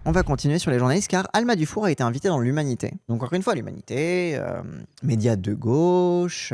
On va continuer sur les journalistes car Alma Dufour a été invitée dans l'Humanité. Donc encore une fois, l'Humanité, média de gauche,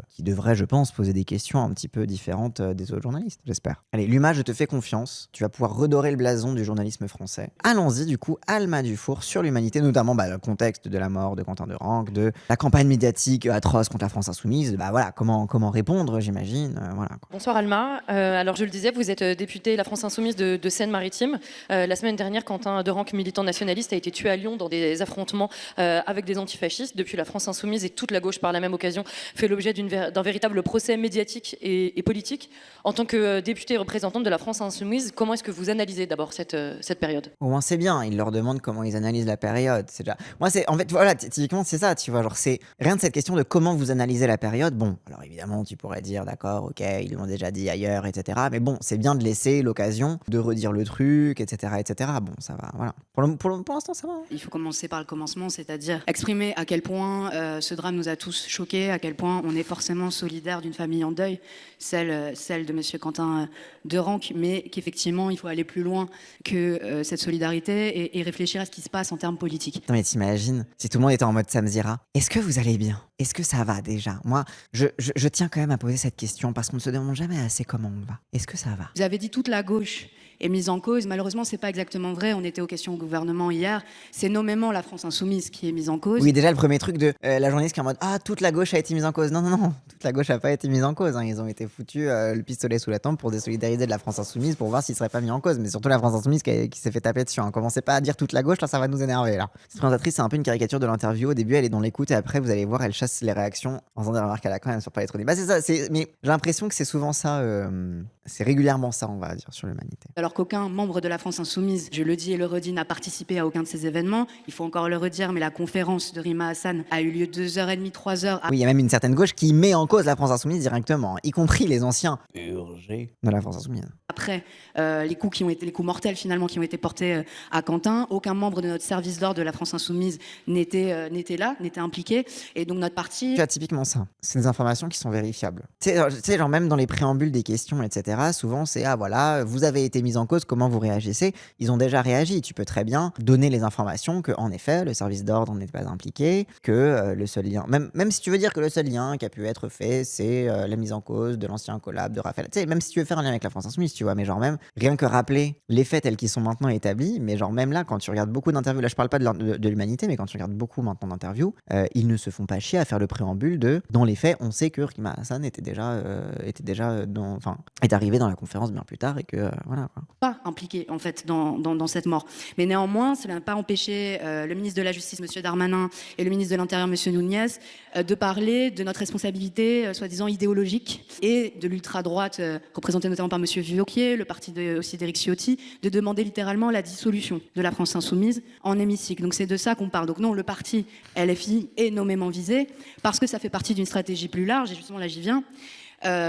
qui devrait, je pense, poser des questions un petit peu différentes des autres journalistes, j'espère. Allez, Luma, je te fais confiance. Tu vas pouvoir redorer le blason du journalisme français. Allons-y, du coup, Alma Dufour sur l'Humanité, notamment le contexte de la mort de Quentin Derengue, de la campagne médiatique atroce contre la France Insoumise. Voilà, comment répondre, j'imagine. Voilà. Bonsoir Alma. Alors je le disais, vous êtes députée La France Insoumise de Seine-Maritime. La semaine dernière, Quentin Derengue, militant nationaliste, a été tué à Lyon dans des affrontements avec des antifascistes. Depuis, La France Insoumise et toute la gauche, par la même occasion, fait l'objet d'un véritable procès médiatique et politique. En tant que députée et représentante de La France Insoumise, comment est-ce que vous analysez d'abord cette période ? Au moins c'est bien, il leur demande comment ils analysent la période. C'est déjà... Moi, en fait, voilà, typiquement c'est ça, tu vois, genre c'est rien de cette question de comment vous analysez la période. Bon, alors évidemment, tu pourrais dire, d'accord, ok, ils l'ont déjà dit ailleurs, etc. Mais bon, c'est bien de laisser l'occasion de redire le truc, etc., etc. Bon, ça va, voilà. Pour l'instant, ça va. Hein. Il faut commencer par le commencement, c'est-à-dire exprimer à quel point ce drame nous a tous choqués, à quel point on est forcément solidaire d'une famille en deuil, celle de monsieur Quentin Derengue, mais qu'effectivement, il faut aller plus loin que cette solidarité et réfléchir à ce qui se passe en termes politiques. Non mais t'imagines, si tout le monde était en mode Samzira, est-ce que vous allez bien ? Est-ce que ça va déjà ? Moi, je tiens quand même à poser cette question parce qu'on ne se demande jamais assez comment on va. Est-ce que ça va ? Vous avez dit toute la gauche est mise en cause. Malheureusement, c'est pas exactement vrai. On était aux questions au gouvernement hier. C'est nommément La France Insoumise qui est mise en cause. Oui, déjà le premier truc de la journaliste qui est en mode toute la gauche a été mise en cause. Non, toute la gauche a pas été mise en cause. Hein. Ils ont été foutus le pistolet sous la tempe pour désolidariser de La France Insoumise pour voir s'ils seraient pas mis en cause. Mais surtout La France Insoumise qui s'est fait taper dessus. Hein. Commencez pas à dire toute la gauche, là ça va nous énerver là. Cette présentatrice, c'est un peu une caricature de l'interview. Au début, elle est dans l'écoute et après, vous allez voir, elle chasse les réactions en faisant des remarques à la con, elle sur pas les trop dit. Bah c'est ça. Mais j'ai l'impression que c'est souvent ça. C'est régulièrement ça, on va dire, sur l'Humanité. Alors qu'aucun membre de La France Insoumise, je le dis et le redis, n'a participé à aucun de ces événements. Il faut encore le redire, mais la conférence de Rima Hassan a eu lieu 2h30, 3h. Oui, il y a même une certaine gauche qui met en cause La France Insoumise directement, y compris les anciens purgés de La France Insoumise. Après les coups mortels finalement qui ont été portés à Quentin, aucun membre de notre service d'ordre de La France Insoumise n'était impliqué. Et donc notre parti... Tu as typiquement ça. C'est des informations qui sont vérifiables. Tu sais, genre même dans les préambules des questions, etc., souvent c'est voilà, vous avez été mis en cause, comment vous réagissez ? Ils ont déjà réagi. Tu peux très bien donner les informations que, en effet, le service d'ordre n'est pas impliqué, que le seul lien, même si tu veux dire que le seul lien qui a pu être fait, c'est la mise en cause de l'ancien collab de Raphaël. Tu sais, même si tu veux faire un lien avec La France Insoumise, tu vois, mais genre même rien que rappeler les faits tels qu'ils sont maintenant établis, mais genre même là, quand tu regardes beaucoup d'interviews, là je parle pas de l'Humanité, mais quand tu regardes beaucoup maintenant d'interviews, ils ne se font pas chier à faire le préambule de, dans les faits, on sait que Rima Hassan est arrivé dans la conférence bien plus tard et que voilà. Quoi. Pas impliqué en fait dans cette mort. Mais néanmoins, cela n'a pas empêché le ministre de la Justice, M. Darmanin, et le ministre de l'Intérieur, M. Nunez, de parler de notre responsabilité soi-disant idéologique et de l'ultra-droite, représentée notamment par M. Vioquier, le parti aussi d'Éric Ciotti, de demander littéralement la dissolution de La France Insoumise en hémicycle. Donc c'est de ça qu'on parle. Donc non, le parti LFI est nommément visé parce que ça fait partie d'une stratégie plus large, et justement là j'y viens,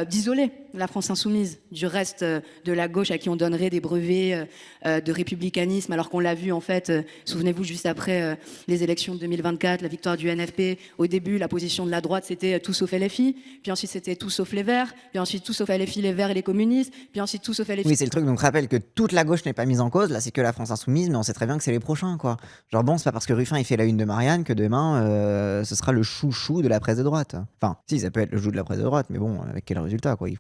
d'isoler La France Insoumise du reste de la gauche à qui on donnerait des brevets de républicanisme, alors qu'on l'a vu en fait, souvenez-vous, juste après les élections de 2024, la victoire du NFP, au début la position de la droite c'était tout sauf LFI, puis ensuite c'était tout sauf les Verts, puis ensuite tout sauf LFI, les Verts et les communistes, puis ensuite tout sauf LFI. Oui, c'est le truc, donc rappelle que toute la gauche n'est pas mise en cause, là c'est que La France Insoumise, mais on sait très bien que c'est les prochains, quoi. Genre bon, c'est pas parce que Ruffin il fait la une de Marianne que demain ce sera le chouchou de la presse de droite. Enfin, si, ça peut être le chou de la presse de droite, mais bon, avec quel résultat, quoi. Ils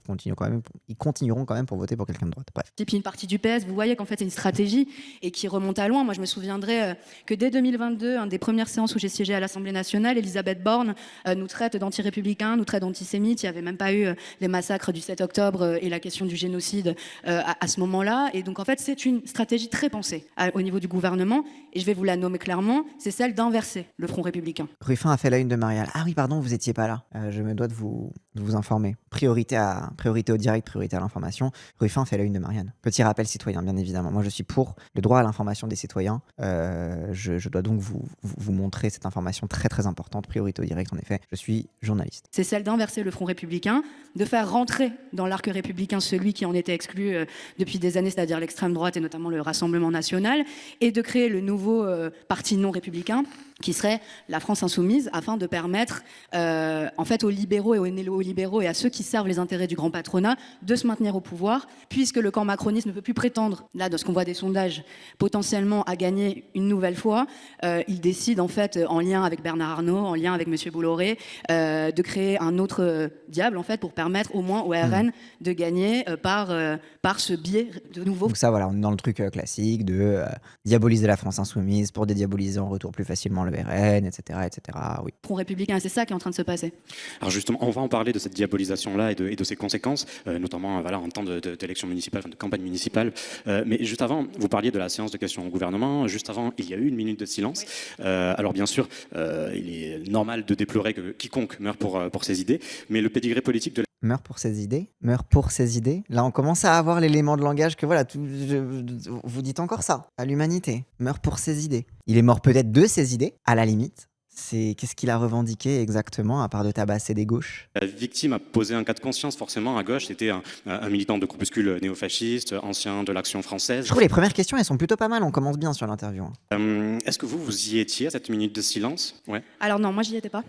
continueront quand même pour voter pour quelqu'un de droite. Bref. Et puis une partie du PS, vous voyez qu'en fait c'est une stratégie et qui remonte à loin. Moi je me souviendrai que dès 2022, une des premières séances où j'ai siégé à l'Assemblée nationale, Elisabeth Borne nous traite d'anti-républicains, nous traite d'antisémites. Il n'y avait même pas eu les massacres du 7 octobre et la question du génocide à ce moment-là. Et donc en fait c'est une stratégie très pensée au niveau du gouvernement, et je vais vous la nommer clairement, c'est celle d'inverser le Front républicain. Ruffin a fait la une de Marianne. Ah oui, pardon, vous étiez pas là. Je me dois de vous informer. Priorité au direct, priorité à l'information. Ruffin fait la une de Marianne. Petit rappel citoyen, bien évidemment. Moi, je suis pour le droit à l'information des citoyens. Je dois donc vous montrer cette information très très importante. Priorité au direct, en effet. Je suis journaliste. C'est celle d'inverser le Front républicain, de faire rentrer dans l'arc républicain celui qui en était exclu depuis des années, c'est-à-dire l'extrême droite et notamment le Rassemblement national, et de créer le nouveau parti non républicain qui serait la France insoumise, afin de permettre en fait aux libéraux et aux néo-libéraux et à ceux qui servent les intérêts du grand patronat patronat de se maintenir au pouvoir, puisque le camp macroniste ne peut plus prétendre, là, de ce qu'on voit des sondages, potentiellement à gagner une nouvelle fois. Il décide, en fait, en lien avec Bernard Arnault, en lien avec M. Bolloré, de créer un autre diable, en fait, pour permettre au moins au RN de gagner par ce biais de nouveau. Donc ça, voilà, on est dans le truc classique de diaboliser la France insoumise pour dédiaboliser en retour plus facilement le RN, etc., etc. Oui. Front républicain, c'est ça qui est en train de se passer. Alors justement, on va en parler de cette diabolisation-là et de ses conséquences, notamment voilà, en temps d'élection municipale, de campagne municipale. Mais juste avant, vous parliez de la séance de questions au gouvernement. Juste avant, il y a eu une minute de silence. Oui. Alors bien sûr, il est normal de déplorer que quiconque meurt pour ses idées, mais le pédigré politique de Meurt pour ses idées. Meurt pour ses idées. Là, on commence à avoir l'élément de langage que voilà, vous dites encore ça à l'humanité. Meurt pour ses idées. Il est mort peut-être de ses idées, à la limite. Qu'est-ce qu'il a revendiqué exactement, à part de tabasser des gauches? La victime a posé un cas de conscience forcément à gauche. C'était un militant de groupuscule néofasciste, ancien de l'Action française. Je trouve les premières questions, elles sont plutôt pas mal. On commence bien sur l'interview. Est-ce que vous y étiez à cette minute de silence? Ouais. Alors non, moi j'y étais pas.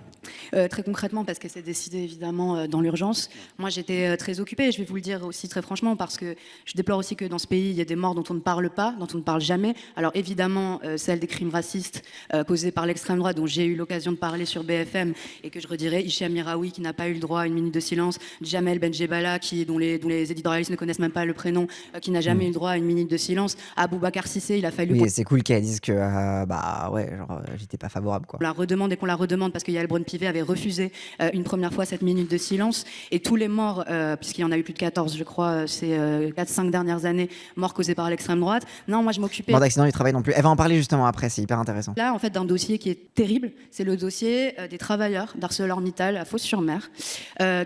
Très concrètement, parce que c'est décidé évidemment dans l'urgence. Moi j'étais très occupée, je vais vous le dire aussi très franchement, parce que je déplore aussi que dans ce pays, il y ait des morts dont on ne parle pas, dont on ne parle jamais. Alors évidemment, celle des crimes racistes causés par l'extrême droite, dont j'ai eu l'occasion de parler sur BFM, et que je redirai, Hicham Miraoui qui n'a pas eu le droit à une minute de silence, Jamel Benjebala dont les éditorialistes ne connaissent même pas le prénom, qui n'a jamais eu le droit à une minute de silence, Aboubacar Cissé, il a fallu... Oui, c'est cool qu'elle dise que j'étais pas favorable, quoi. On la redemande et qu'on la redemande parce que Yael Braun-Pivet avait refusé une première fois cette minute de silence, et tous les morts, puisqu'il y en a eu plus de 14 je crois ces 4-5 dernières années, morts causés par l'extrême droite. Non, moi je m'occupais... Mort d'accident du travail non plus. Elle va en parler justement après, c'est hyper intéressant. Là, en fait, d'un dossier qui est terrible, c'est le dossier des travailleurs d'ArcelorMittal à Fos-sur-Mer,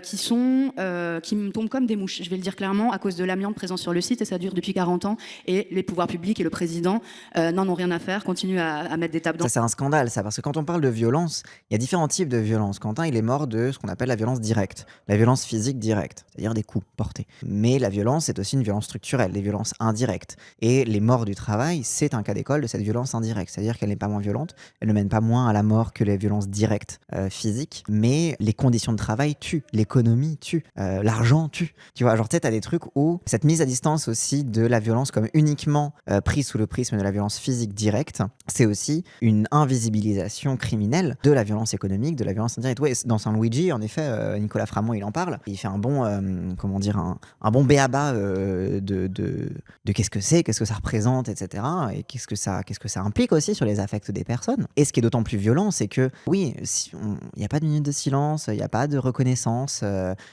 qui me tombent comme des mouches, je vais le dire clairement, à cause de l'amiante présent sur le site, et ça dure depuis 40 ans, et les pouvoirs publics et le président n'en ont rien à faire, continuent à mettre des tapes dans... Ça, c'est un scandale, ça, parce que quand on parle de violence, il y a différents types de violence. Quentin, il est mort de ce qu'on appelle la violence directe, la violence physique directe, c'est-à-dire des coups portés. Mais la violence, c'est aussi une violence structurelle, des violences indirectes. Et les morts du travail, c'est un cas d'école de cette violence indirecte, c'est-à-dire qu'elle n'est pas moins violente, elle ne mène pas moins à la mort que les violences directes physiques, mais les conditions de travail tuent, l'économie tue, l'argent tue. Tu vois, genre, tu sais, t'as des trucs où cette mise à distance aussi de la violence comme uniquement prise sous le prisme de la violence physique directe, c'est aussi une invisibilisation criminelle de la violence économique, de la violence indirecte. Ouais, dans Saint Luigi, en effet, Nicolas Framont, il en parle. Il fait un bon, un bon béaba de qu'est-ce que ça représente, etc. Et qu'est-ce que ça implique aussi sur les affects des personnes. Et ce qui est d'autant plus violent, c'est que, oui, il n'y a pas de minute de silence, il n'y a pas de reconnaissance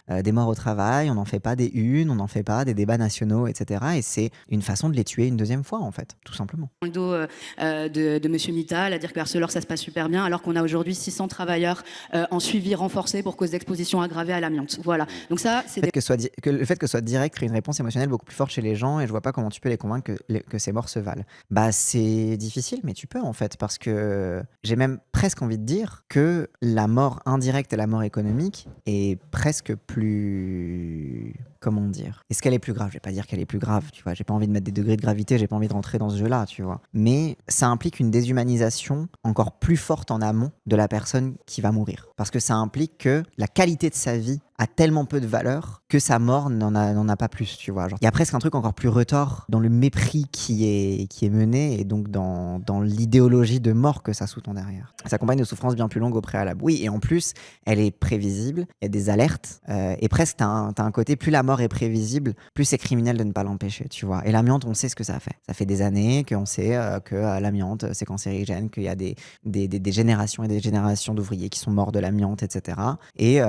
des morts au travail, on n'en fait pas des unes, on n'en fait pas des débats nationaux, etc. Et c'est une façon de les tuer une deuxième fois, en fait, tout simplement. Le dos de M. Mittal, à dire que Arcelor, ça se passe super bien, alors qu'on a aujourd'hui 600 travailleurs en suivi renforcé pour cause d'exposition aggravée à l'amiante. Voilà. Donc ça, c'est le fait que ce soit direct crée une réponse émotionnelle beaucoup plus forte chez les gens, et je vois pas comment tu peux les convaincre que ces morts se valent. Bah, c'est difficile, mais tu peux, en fait, parce que j'ai même presque envie de dire que la mort indirecte et la mort économique est presque plus... Comment dire? Est-ce qu'elle est plus grave? Je vais pas dire qu'elle est plus grave, tu vois. J'ai pas envie de mettre des degrés de gravité, j'ai pas envie de rentrer dans ce jeu-là, tu vois. Mais ça implique une déshumanisation encore plus forte en amont de la personne qui va mourir. Parce que ça implique que la qualité de sa vie a tellement peu de valeur que sa mort n'en a pas plus, tu vois. Il y a presque un truc encore plus retors dans le mépris qui est mené, et donc dans l'idéologie de mort que ça sous-tend derrière. Ça accompagne de souffrances bien plus longues au préalable. Oui, et en plus, elle est prévisible, il y a des alertes, et presque t'as un côté, plus la mort est prévisible, plus c'est criminel de ne pas l'empêcher, tu vois. Et l'amiante, on sait ce que ça fait. Ça fait des années qu'on sait que l'amiante, c'est cancérigène, qu'il y a des générations et des générations d'ouvriers qui sont morts de l'amiante, etc. Et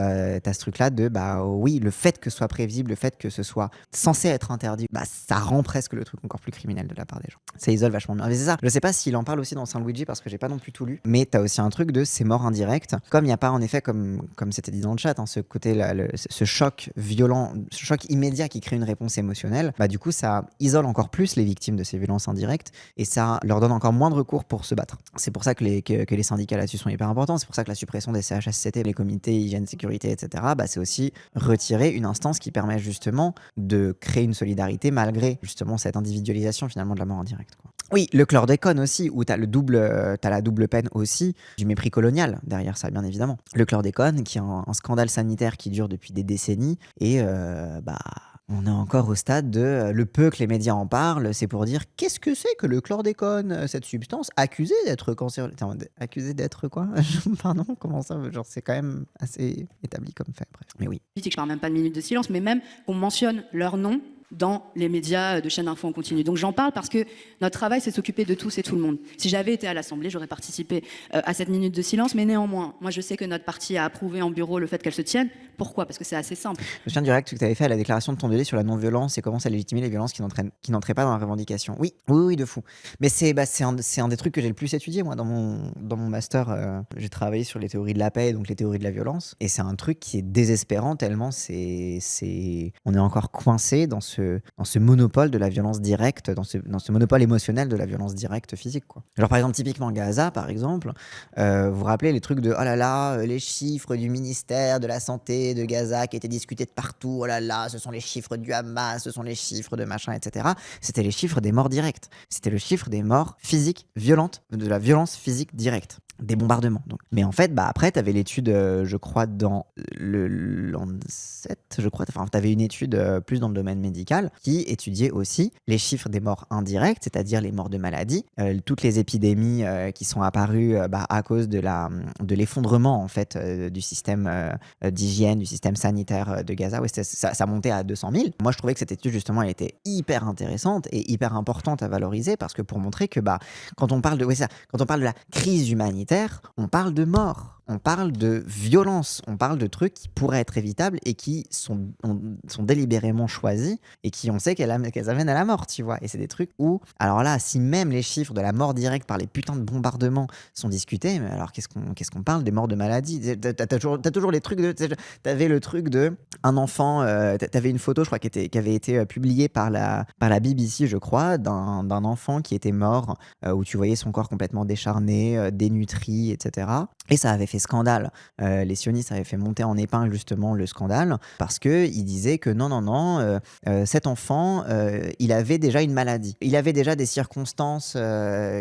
t'as ce truc-là de, oui, le fait que ce soit prévisible, le fait que ce soit censé être interdit, ça rend presque le truc encore plus criminel de la part des gens. Ça isole vachement bien. Mais c'est ça. Je sais pas s'il en parle aussi dans Saint Luigi, parce que j'ai pas non plus tout lu, mais t'as aussi un truc de ces morts indirectes. Comme il n'y a pas, en effet, comme c'était dit dans le chat, ce côté, ce choc violent, ce choc immédiat qui crée une réponse émotionnelle, du coup, ça isole encore plus les victimes de ces violences indirectes, et ça leur donne encore moins de recours pour se battre. C'est pour ça que les syndicats là-dessus sont hyper importants. C'est pour ça que la suppression des CHSCT, les comités hygiène, sécurité, etc., c'est aussi retirer une instance qui permet justement de créer une solidarité malgré justement cette individualisation finalement de la mort en direct, quoi. Oui, le chlordécone aussi, où t'as la double peine aussi du mépris colonial derrière ça, bien évidemment. Le chlordécone, qui est un scandale sanitaire qui dure depuis des décennies, et on est encore au stade de le peu que les médias en parlent, c'est pour dire qu'est-ce que c'est que le chlordécone, cette substance accusée d'être cancérogène. Accusée d'être quoi? Pardon, comment ça? Genre, c'est quand même assez établi comme fait, bref. Mais oui. Je parle même pas de minute de silence, mais même qu'on mentionne leur nom dans les médias de chaîne d'info en continu. Donc j'en parle parce que notre travail, c'est s'occuper de tous et tout le monde. Si j'avais été à l'Assemblée, j'aurais participé à cette minute de silence, mais néanmoins, moi je sais que notre parti a approuvé en bureau le fait qu'elle se tienne. Pourquoi? Parce que c'est assez simple. Je me souviens du réact que tu avais fait à la déclaration de ton délai sur la non-violence et comment ça légitimait les violences qui n'entraient pas dans la revendication. Oui, de fou. Mais c'est un des trucs que j'ai le plus étudié, moi, dans mon master. J'ai travaillé sur les théories de la paix, donc les théories de la violence. Et c'est un truc qui est désespérant tellement on est encore coincé dans ce monopole de la violence directe, dans ce monopole émotionnel de la violence directe physique, quoi. Genre par exemple, typiquement Gaza, par exemple, vous vous rappelez les trucs de oh là là, les chiffres du ministère de la Santé de Gaza qui étaient discutés de partout, oh là là, ce sont les chiffres du Hamas, ce sont les chiffres de machin, etc. C'était les chiffres des morts directes. C'était le chiffre des morts physiques violentes, de la violence physique directe. Des bombardements. Donc. Mais en fait, après, tu avais l'étude, je crois, dans le Lancet, je crois. Enfin, tu avais une étude plus dans le domaine médical qui étudiait aussi les chiffres des morts indirectes, c'est-à-dire les morts de maladie, toutes les épidémies qui sont apparues à cause de l'effondrement en fait, du système d'hygiène, du système sanitaire de Gaza. Ouais, ça montait à 200 000. Moi, je trouvais que cette étude, justement, elle était hyper intéressante et hyper importante à valoriser parce que pour montrer que quand on parle de la crise humanitaire, on parle de mort, on parle de violence, on parle de trucs qui pourraient être évitables et qui sont délibérément choisis et qui on sait qu'elles amènent à la mort, tu vois. Et c'est des trucs où, alors là, si même les chiffres de la mort directe par les putains de bombardements sont discutés, mais alors qu'est-ce qu'on parle des morts de maladie? T'as toujours les trucs de... T'avais le truc de un enfant, t'avais une photo, je crois, qui avait été publiée par la BBC, je crois, d'un enfant qui était mort, où tu voyais son corps complètement décharné, dénutri, etc. Et ça avait fait scandale. Les sionistes avaient fait monter en épingle justement le scandale parce qu'ils disaient que non, cet enfant, il avait déjà une maladie. Il avait déjà des circonstances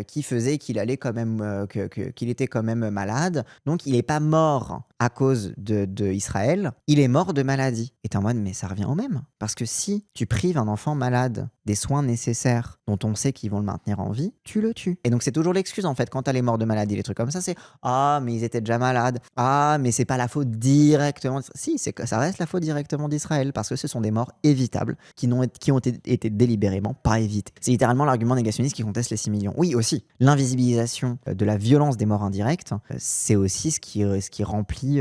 qui faisaient qu'il allait quand même, qu'il était quand même malade. Donc il n'est pas mort à cause de Israël, il est mort de maladie. Et t'es en mode, mais ça revient au même. Parce que si tu prives un enfant malade des soins nécessaires dont on sait qu'ils vont le maintenir en vie, tu le tues. Et donc c'est toujours l'excuse en fait, quand t'as les morts de maladie, les trucs comme ça, c'est « Ah, mais ils étaient déjà malades. Ah, mais c'est pas la faute directement... » Si, ça reste la faute directement d'Israël, parce que ce sont des morts évitables, qui ont été délibérément pas évitées. C'est littéralement l'argument négationniste qui conteste les 6 millions. Oui, aussi, l'invisibilisation de la violence des morts indirectes, c'est aussi ce qui remplit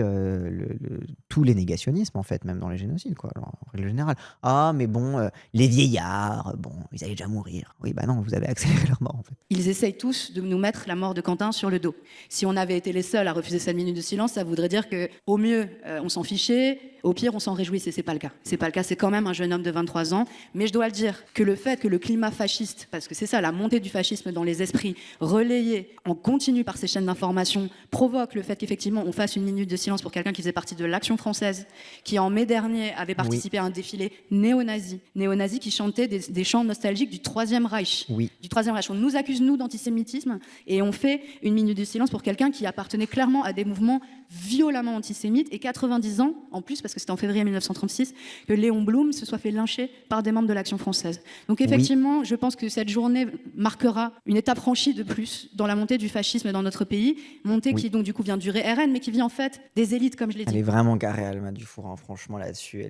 tous les négationnismes, en fait, même dans les génocides, quoi. Alors, en règle générale. Ah, mais bon, les vieillards, bon, ils allaient déjà mourir. Oui, bah non, vous avez accéléré leur mort, en fait. Ils essayent tous de nous mettre la mort de Quentin sur le dos. Si on avait été les seuls à refuser cette minute de silence, ça voudrait dire qu'au mieux, on s'en fichait, au pire, on s'en réjouissait. C'est pas le cas. C'est pas le cas, c'est quand même un jeune homme de 23 ans. Mais je dois le dire, que le fait que le climat fasciste, parce que c'est ça, la montée du fascisme dans les esprits, relayée en continu par ces chaînes d'information, provoque le fait qu'effectivement, on fasse une minute de silence pour quelqu'un qui faisait partie de l'Action française, qui en mai dernier avait participé à un défilé néo-nazi qui chantait des chants nostalgiques du Troisième Reich. Oui. Du Troisième Reich. On nous accuse, nous, d'antisémitisme, et on fait une minute de silence pour quelqu'un qui appartenait clairement à des mouvements violemment antisémites, et 90 ans, en plus, parce que c'était en février 1936, que Léon Blum se soit fait lyncher par des membres de l'Action française. Donc effectivement, je pense que cette journée marquera une étape franchie de plus dans la montée du fascisme dans notre pays, montée qui donc du coup vient du RN, mais qui vient en fait des élites, comme je l'ai dit. Elle est vraiment carrée, Alma Dufour, hein. Franchement, là-dessus,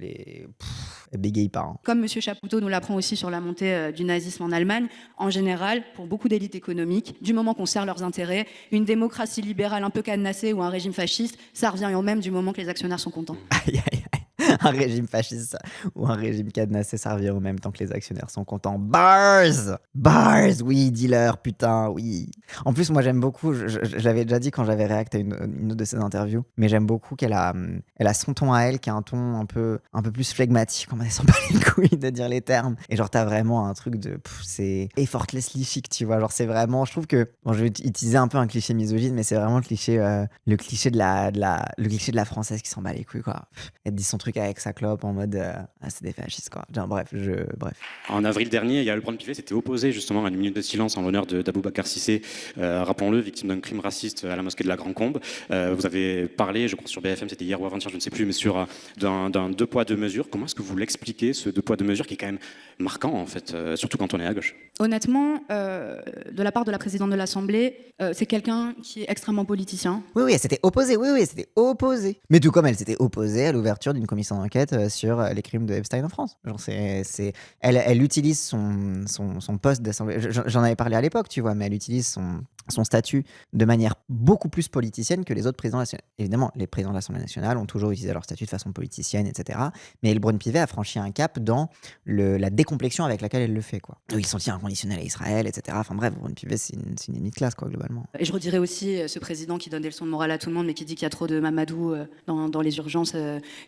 elle bégaye pas. Hein. Comme M. Chapoutot nous l'apprend aussi sur la montée du nazisme en Allemagne, en général, pour beaucoup d'élites économiques, du moment qu'on sert leurs intérêts, une démocratie libérale un peu cadenassée ou un régime fasciste, ça revient au même du moment que les actionnaires sont contents. Aïe, aïe, aïe. Un régime fasciste ou un régime cadenassé, ça revient au même temps que les actionnaires sont contents. Bars, oui, dealer, putain, oui. En plus, moi, j'aime beaucoup, je l'avais déjà dit quand j'avais réacté à une autre de ses interviews, mais j'aime beaucoup elle a son ton à elle, qui a un ton un peu plus flegmatique, comme elle s'en bat les couilles de dire les termes. Et genre, t'as vraiment un truc de, c'est effortlessly chic, tu vois. Genre, c'est vraiment, je trouve que, bon, je vais utiliser un peu un cliché misogyne, mais c'est vraiment le cliché de la française qui s'en bat les couilles, quoi. Elle dit son truc avec sa clope en mode, c'est des fascistes, quoi. Genre, bref. En avril dernier, Yael Braun-Pivet s'était opposé justement à une minute de silence en l'honneur d'Aboubacar Cissé, rappelons-le, victime d'un crime raciste à la mosquée de la Grand Combe. Vous avez parlé, je crois sur BFM, c'était hier ou avant-hier, je ne sais plus, mais sur d'un deux poids deux mesures. Comment est-ce que vous l'expliquez, ce deux poids deux mesures qui est quand même marquant en fait, surtout quand on est à gauche? Honnêtement, de la part de la présidente de l'Assemblée, c'est quelqu'un qui est extrêmement politicien. Oui, elle s'était opposée, c'était opposé. Mais tout comme elle s'était opposée à l'ouverture d'une commission d'enquête sur les crimes de Epstein en France. Genre, elle utilise son poste d'Assemblée. J'en avais parlé à l'époque, tu vois, mais elle utilise son statut de manière beaucoup plus politicienne que les autres présidents nationaux. Évidemment, les présidents de l'Assemblée nationale ont toujours utilisé leur statut de façon politicienne, etc. Mais Yael Braun-Pivet a franchi un cap dans la décomplexion avec laquelle elle le fait, quoi. Il soutient inconditionnel à Israël, etc. Enfin bref, Braun-Pivet, c'est une ennemie de classe, quoi, globalement. Et je redirais aussi ce président qui donne des leçons de morale à tout le monde, mais qui dit qu'il y a trop de Mamadou dans les urgences,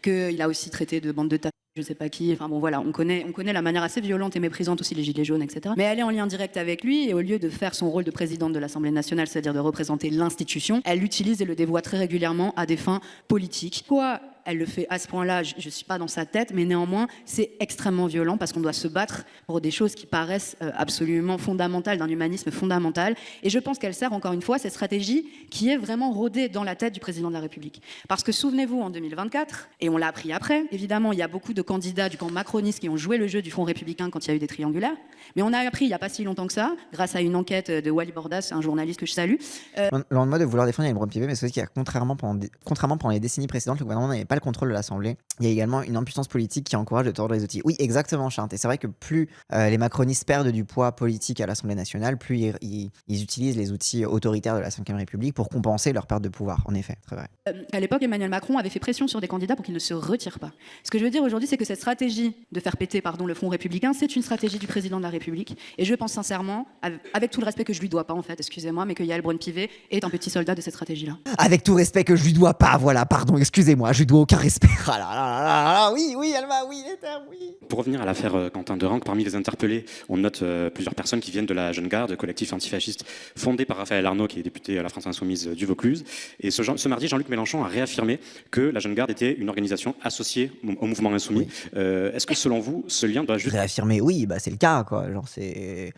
qu'il a aussi traité de bande de tapis, je sais pas qui. Enfin bon, voilà, on connaît la manière assez violente et méprisante aussi les gilets jaunes, etc. Mais elle est en lien direct avec lui, et au lieu de faire son rôle de présidente de l'Assemblée nationale, c'est-à-dire de représenter l'institution, elle l'utilise et le dévoie très régulièrement à des fins politiques. Quoi, elle le fait à ce point-là, je ne suis pas dans sa tête, mais néanmoins, c'est extrêmement violent parce qu'on doit se battre pour des choses qui paraissent absolument fondamentales, d'un humanisme fondamental. Et je pense qu'elle sert, encore une fois, cette stratégie qui est vraiment rodée dans la tête du président de la République. Parce que souvenez-vous, en 2024, et on l'a appris après, évidemment, il y a beaucoup de candidats du camp macroniste qui ont joué le jeu du Front républicain quand il y a eu des triangulaires, mais on a appris il n'y a pas si longtemps que ça, grâce à une enquête de Wally Bordas, un journaliste que je salue. Le lendemain de vouloir défendre Yael Braun-Pivet, mais c'est aussi qu'il y a contrairement pendant les décennies précédentes, le gouvernement n'avait pas le contrôle de l'Assemblée. Il y a également une impuissance politique qui encourage de tordre les outils. Oui, exactement, Chante. Et c'est vrai que plus les macronistes perdent du poids politique à l'Assemblée nationale, plus ils utilisent les outils autoritaires de la Ve République pour compenser leur perte de pouvoir. En effet, très vrai. À l'époque, Emmanuel Macron avait fait pression sur des candidats pour qu'ils ne se retirent pas. Ce que je veux dire aujourd'hui, c'est que cette stratégie de faire péter le Front républicain, c'est une stratégie du président de la République. Et je pense sincèrement, avec tout le respect que je lui dois pas en fait, excusez-moi, mais que Yael Braun-Pivet est un petit soldat de cette stratégie-là. Avec tout respect que je lui dois pas, voilà, pardon, excusez-moi, je lui dois aucun respect. Ah là là là là, oui, Alma, oui, les termes, oui. Pour revenir à l'affaire Quentin Derenc, parmi les interpellés, on note plusieurs personnes qui viennent de la Jeune Garde, collectif antifasciste fondé par Raphaël Arnaud, qui est député à la France Insoumise du Vaucluse. Et ce mardi, Jean-Luc Mélenchon a réaffirmé que la Jeune Garde était une organisation associée au mouvement insoumis. Oui. Est-ce que selon vous, ce lien doit juste... Réaffirmer, oui, c'est le cas, quoi. Genre,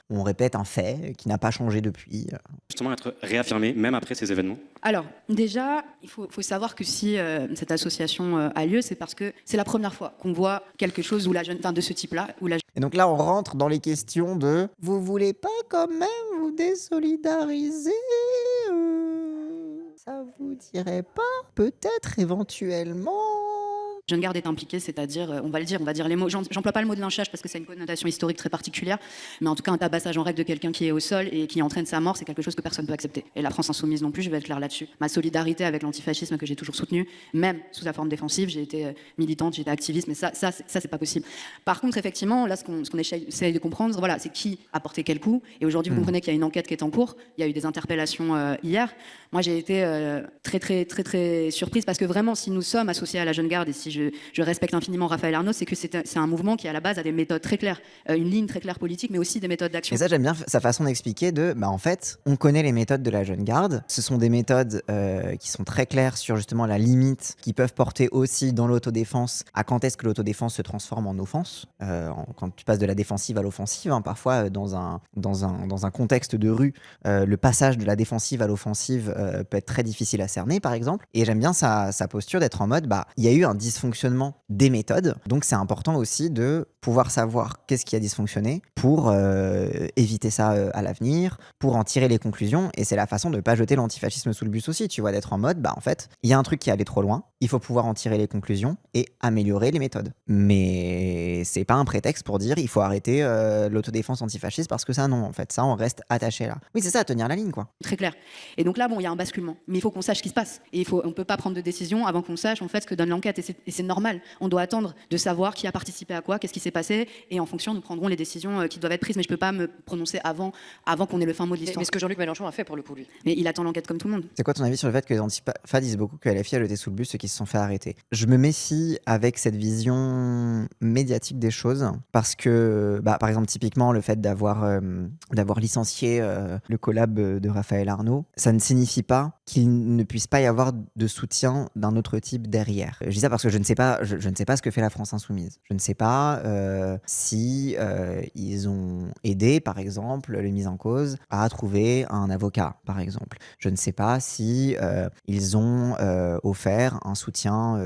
on répète un fait qui n'a pas changé depuis. Justement, être réaffirmé, même après ces événements? Alors, déjà, il faut savoir que si cette association a lieu, c'est parce que c'est la première fois qu'on voit quelque chose de ce type-là. Et donc là, on rentre dans les questions de « Vous voulez pas quand même vous désolidariser Ça vous dirait pas peut-être éventuellement ?» Jeune Garde est impliquée, c'est-à-dire, on va dire les mots, j'emploie pas le mot de lynchage parce que c'est une connotation historique très particulière, mais en tout cas un tabassage en règle de quelqu'un qui est au sol et qui entraîne sa mort, c'est quelque chose que personne ne peut accepter. Et la France Insoumise non plus, je vais être clair là-dessus. Ma solidarité avec l'antifascisme que j'ai toujours soutenu, même sous sa forme défensive, j'ai été militante, j'ai été activiste, mais ça c'est pas possible. Par contre, effectivement, là, ce qu'on essaye de comprendre, voilà, c'est qui a porté quel coup. Et aujourd'hui, vous comprenez qu'il y a une enquête qui est en cours, il y a eu des interpellations hier. Moi, j'ai été très surprise parce que vraiment, si nous sommes associés à la Jeune Garde et si je respecte infiniment Raphaël Arnaud, c'est que c'est un mouvement qui à la base a des méthodes très claires, une ligne très claire politique, mais aussi des méthodes d'action. Et ça, j'aime bien sa façon d'expliquer en fait, on connaît les méthodes de la Jeune Garde. Ce sont des méthodes qui sont très claires sur justement la limite, qui peuvent porter aussi dans l'autodéfense à quand est-ce que l'autodéfense se transforme en offense. Quand tu passes de la défensive à l'offensive, parfois dans un contexte de rue, le passage de la défensive à l'offensive peut être très difficile à cerner, par exemple. Et j'aime bien sa posture d'être en mode, il y a eu un dysfonctionnement des méthodes, donc c'est important aussi de pouvoir savoir qu'est-ce qui a dysfonctionné pour éviter ça à l'avenir, pour en tirer les conclusions, et c'est la façon de ne pas jeter l'antifascisme sous le bus aussi, tu vois, d'être en mode, en fait, il y a un truc qui est allé trop loin, il faut pouvoir en tirer les conclusions et améliorer les méthodes. Mais c'est pas un prétexte pour dire il faut arrêter l'autodéfense antifasciste parce que ça, non, en fait, ça, on reste attaché là. Oui, c'est ça, tenir la ligne, quoi. Très clair. Et donc là, il y a un basculement, mais il faut qu'on sache ce qui se passe. Et on peut pas prendre de décision avant qu'on sache, en fait, ce que donne l'enquête. Et c'est normal. On doit attendre de savoir qui a participé à quoi, qu'est-ce qui s'est passé, et en fonction, nous prendrons les décisions qui doivent être prises. Mais je peux pas me prononcer avant qu'on ait le fin mot de l'histoire. Mais ce que Jean-Luc Mélenchon a fait pour le coup, lui. Mais il attend l'enquête comme tout le monde. C'est quoi ton avis sur le fait que les Antifa disent beaucoup que LFI a jeté sous le bus ceux qui se sont fait arrêter? Je me méfie avec cette vision médiatique des choses parce que, par exemple, typiquement, le fait d'avoir licencié le collab de Raphaël Arnaud, ça ne signifie pas qu'il ne puisse pas y avoir de soutien d'un autre type derrière. Je dis ça parce que je ne sais pas ce que fait la France Insoumise. Je ne sais pas si ils ont aidé, par exemple, les mises en cause à trouver un avocat, par exemple. Je ne sais pas si ils ont offert un soutien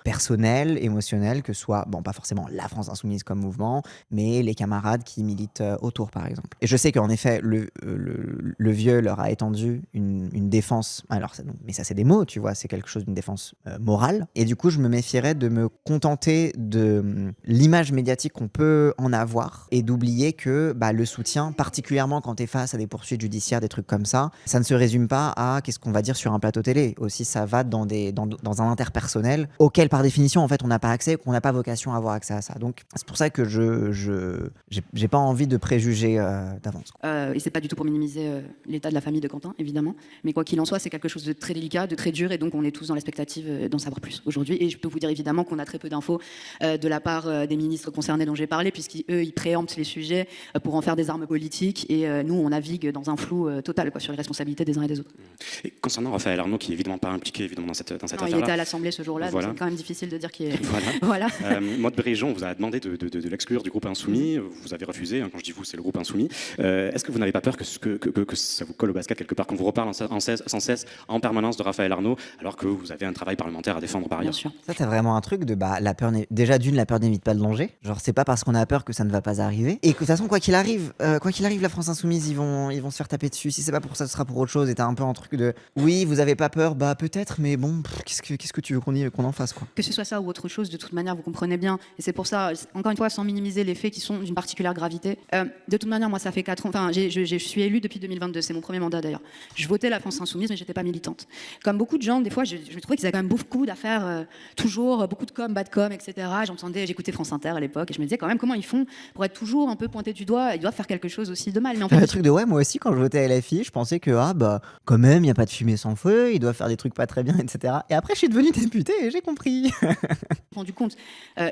personnel, émotionnel, que soit, pas forcément la France Insoumise comme mouvement, mais les camarades qui militent autour, par exemple. Et je sais qu'en effet, le vieux leur a étendu une défense. Alors, mais ça, c'est des mots, tu vois, c'est quelque chose d'une défense morale. Et du coup, je me méfierais de me contenter de l'image médiatique qu'on peut en avoir et d'oublier que le soutien, particulièrement quand tu es face à des poursuites judiciaires, des trucs comme ça ne se résume pas à qu'est-ce qu'on va dire sur un plateau télé. Aussi, ça va dans un interpersonnel auquel, par définition, en fait, on n'a pas accès, qu'on n'a pas vocation à avoir accès à ça. Donc, c'est pour ça que j'ai pas envie de préjuger d'avance. Et c'est pas du tout pour minimiser l'état de la famille de Quentin, évidemment. Mais quoi qu'il en soit, c'est quelque chose de très délicat, de très dur, et donc on est tous dans l'expectative d'en savoir plus aujourd'hui. Et je peux vous dire évidemment qu'on a très peu d'infos de la part des ministres concernés dont j'ai parlé, puisqu'eux, ils préemptent les sujets pour en faire des armes politiques, et nous, on navigue dans un flou total sur les responsabilités des uns et des autres. Et concernant Raphaël Arnaud, qui est évidemment pas impliqué dans cette affaire-là. Il était à l'Assemblée ce jour-là, voilà. donc c'est quand même difficile de dire qu'il est... Voilà. Maud Bréjon vous a demandé de l'exclure du groupe Insoumis. Vous avez refusé. Quand je dis vous, c'est le groupe Insoumis. Est-ce que vous n'avez pas peur que ça vous colle au basket quelque part, qu'on vous reparle sans cesse, en permanence de Raphaël Arnaud, alors que vous avez un travail parlementaire à défendre par ailleurs? Bien sûr. Ça, t'as vraiment un truc de la peur. Déjà la peur n'évite pas le danger. Genre, c'est pas parce qu'on a peur que ça ne va pas arriver. Et que de toute façon, quoi qu'il arrive, la France Insoumise, ils vont se faire taper dessus. Si c'est pas pour ça, ce sera pour autre chose. Et t'as un peu un truc de oui, vous avez pas peur, peut-être, mais bon, qu'est-ce que tu veux qu'on en fasse, quoi. Que ce soit ça ou autre chose, de toute manière, vous comprenez bien. Et c'est pour ça, encore une fois, sans minimiser les faits qui sont d'une particulière gravité. De toute manière, moi, ça fait 4 ans. Enfin, je suis élue depuis 2022. C'est mon premier mandat d'ailleurs. Je votais la France Insoumise, mais j'étais pas militante. Comme beaucoup de gens, des fois, je trouvais qu'ils avaient quand même beaucoup d'affaires, toujours beaucoup de com, bad com, etc. J'écoutais France Inter à l'époque, et je me disais quand même comment ils font pour être toujours un peu pointés du doigt. Ils doivent faire quelque chose aussi de mal. Mais en fait, le truc de moi aussi, quand je votais à LFI, je pensais que quand même, il n'y a pas de fumée sans feu, ils doivent faire des trucs pas très bien, etc. Et après, je suis devenue députée et j'ai compris. rendu compte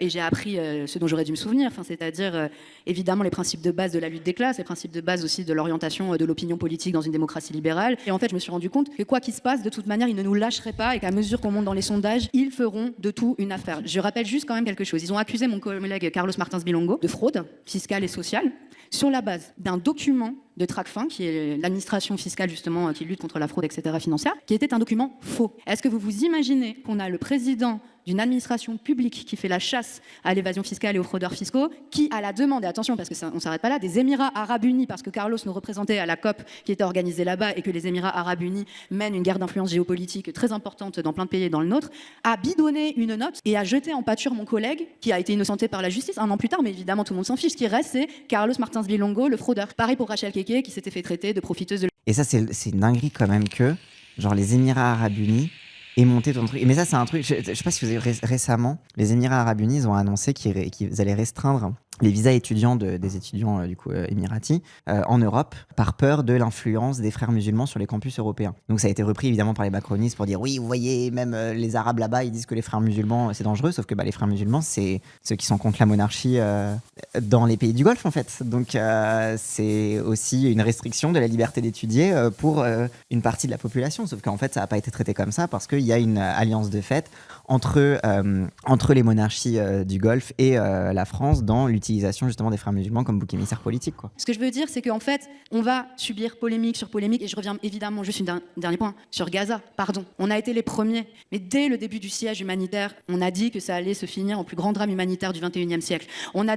et j'ai appris ce dont j'aurais dû me souvenir, c'est-à-dire évidemment les principes de base de la lutte des classes, les principes de base aussi de l'orientation de l'opinion politique dans une démocratie libérale. Et en fait, je me suis rendu compte que quoi qu'il se passe, de toute manière, ils ne nous lâcheraient pas et qu'à mesure qu'on monte dans les sondages, ils feront de tout une affaire. Je rappelle juste quand même quelque chose. Ils ont accusé mon collègue Carlos Martins Bilongo de fraude fiscale et sociale sur la base d'un document de Tracfin, qui est l'administration fiscale justement qui lutte contre la fraude, etc. financière, qui était un document faux. Est-ce que vous vous imaginez qu'on a le président d'une administration publique qui fait la chasse à l'évasion fiscale et aux fraudeurs fiscaux, qui, à la demande, et attention parce qu'on ne s'arrête pas là, des Émirats Arabes Unis, parce que Carlos nous représentait à la COP qui était organisée là-bas et que les Émirats Arabes Unis mènent une guerre d'influence géopolitique très importante dans plein de pays et dans le nôtre, a bidonné une note et a jeté en pâture mon collègue, qui a été innocenté par la justice un an plus tard, mais évidemment tout le monde s'en fiche. Ce qui reste, c'est Carlos Martins Bilongo, le fraudeur. Pareil pour Rachel Keke, qui s'était fait traiter de profiteuse de... Et ça, c'est une dinguerie quand même que, genre, les Émirats Arabes Unis aient monté ton truc. Mais ça, c'est un truc, je sais pas si vous avez récemment, les Émirats Arabes Unis, ils ont annoncé qu'ils allaient restreindre les visas étudiants des étudiants du coup émiratis en Europe par peur de l'influence des frères musulmans sur les campus européens. Donc ça a été repris évidemment par les macronistes pour dire oui, vous voyez, même les Arabes là-bas, ils disent que les frères musulmans c'est dangereux, sauf que les frères musulmans c'est ceux qui sont contre la monarchie dans les pays du Golfe en fait. Donc c'est aussi une restriction de la liberté d'étudier pour une partie de la population, sauf qu'en fait ça n'a pas été traité comme ça parce qu'il y a une alliance de fait entre les monarchies du Golfe et la France dans l'utilisation justement des frères musulmans comme bouc émissaire politique, quoi. Ce que je veux dire, c'est qu'en fait, on va subir polémique sur polémique, et je reviens évidemment juste un dernier point, sur Gaza, pardon. On a été les premiers, mais dès le début du siège humanitaire, on a dit que ça allait se finir en plus grand drame humanitaire du 21e siècle.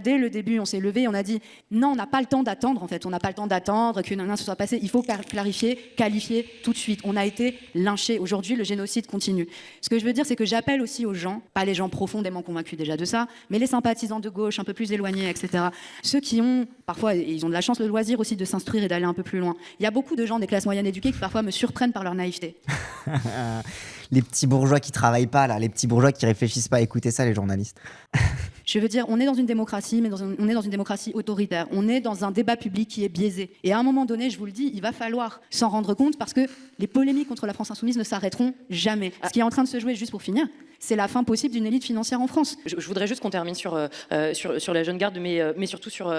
Dès le début, on s'est levé, on a dit, non, on n'a pas le temps d'attendre, en fait, on n'a pas le temps d'attendre que se soit passé, il faut clarifier, qualifier tout de suite. On a été lynchés. Aujourd'hui, le génocide continue. Ce que je veux dire, c'est que j'appelle aussi aux gens, pas les gens profondément convaincus déjà de ça, mais les sympathisants de gauche un peu plus éloignés signer, etc. Ceux qui ont, parfois, ils ont de la chance, le loisir aussi de s'instruire et d'aller un peu plus loin. Il y a beaucoup de gens des classes moyennes éduquées qui parfois me surprennent par leur naïveté. Les petits bourgeois qui travaillent pas, là, les petits bourgeois qui réfléchissent pas, écoutez ça, les journalistes. Je veux dire, on est dans une démocratie, mais on est dans une démocratie autoritaire. On est dans un débat public qui est biaisé. Et à un moment donné, je vous le dis, il va falloir s'en rendre compte parce que les polémiques contre la France insoumise ne s'arrêteront jamais. Ce qui est en train de se jouer, juste pour finir, c'est la fin possible d'une élite financière en France. Je voudrais juste qu'on termine sur la jeune garde, mais surtout sur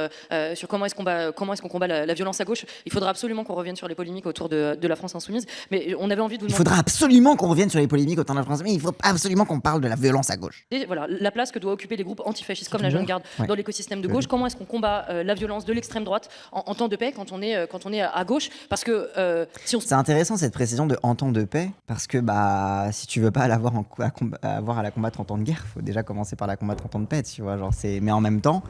comment est-ce qu'on combat la violence à gauche. Il faudra absolument qu'on revienne sur les polémiques autour de la France insoumise. Mais on avait envie de vous Il demander... faudra absolument qu'on revienne sur les polémiques autour de la France, mais il faut absolument qu'on parle de la violence à gauche. Et voilà, la place que doivent occuper les groupes antifascistes comme la jeune garde dans l'écosystème de gauche. Comment est-ce qu'on combat la violence de l'extrême droite en temps de paix quand on est à gauche? Parce que si on... C'est intéressant cette précision de en temps de paix, parce que si tu veux pas avoir à la combattre en temps de guerre, faut déjà commencer par la combattre en temps de paix, tu vois. Mais en même temps,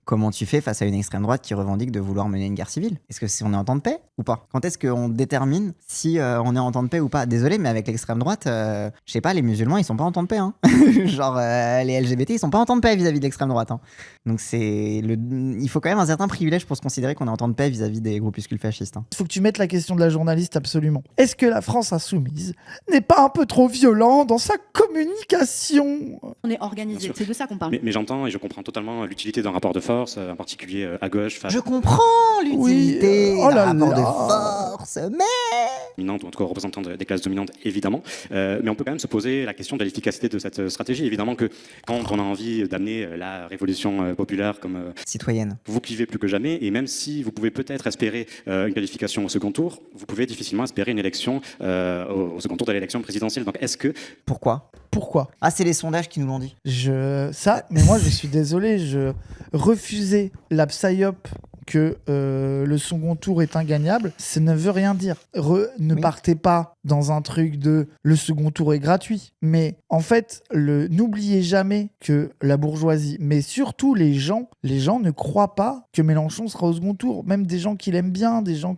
comment tu fais face à une extrême droite qui revendique de vouloir mener une guerre civile? Est-ce que on est en temps de paix ou pas? Quand est-ce qu'on détermine si on est en temps de paix ou pas? Désolé, mais avec l'extrême droite, je sais pas, les musulmans ils sont pas en temps de paix, hein. Les LGBT ils sont pas en temps de paix vis-à-vis de l'extrême droite, hein. Donc il faut quand même un certain privilège pour se considérer qu'on est en temps de paix vis-à-vis des groupuscules fascistes, hein. Il faut que tu mettes la question de la journaliste absolument. Est-ce que la France insoumise n'est pas un peu trop violent dans sa communication? On est organisé, c'est de ça qu'on parle. Mais j'entends et je comprends totalement l'utilité d'un rapport de force, en particulier à gauche. Je comprends l'utilité d'un rapport de force, mais... Dominante, ou en tout cas représentants des classes dominantes, évidemment. Mais on peut quand même se poser la question de l'efficacité de cette stratégie. Évidemment que quand on a envie d'amener la révolution populaire comme citoyenne, vous clivez plus que jamais, et même si vous pouvez peut-être espérer une qualification au second tour, vous pouvez difficilement espérer une élection au second tour de l'élection présidentielle. Donc est-ce que... Pourquoi ? Ah, c'est les sondages qui nous l'ont dit. Mais moi je suis désolé, je refusais la psyop que le second tour est ingagnable, ça ne veut rien dire. Partez pas dans un truc de le second tour est gratuit. Mais en fait, n'oubliez jamais que la bourgeoisie, mais surtout les gens ne croient pas que Mélenchon sera au second tour. Même des gens qui l'aiment bien, des gens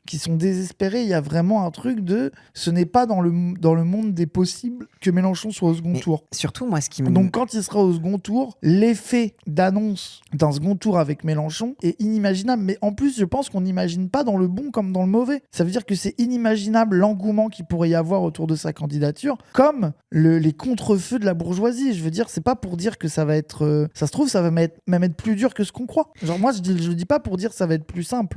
qui sont désespérés, il y a vraiment un truc de ce n'est pas dans le monde des possibles que Mélenchon soit au second tour. Surtout, moi, ce qui me... Donc quand il sera au second tour, l'effet d'annonce d'un second tour avec Mélenchon est inimaginable. Mais en plus, je pense qu'on n'imagine pas dans le bon comme dans le mauvais. Ça veut dire que c'est inimaginable l'engouement qu'il pourrait y avoir autour de sa candidature, comme les contre-feux de la bourgeoisie. Je veux dire, c'est pas pour dire que ça va être... ça se trouve, ça va même être plus dur que ce qu'on croit. Moi, je dis pas pour dire que ça va être plus simple.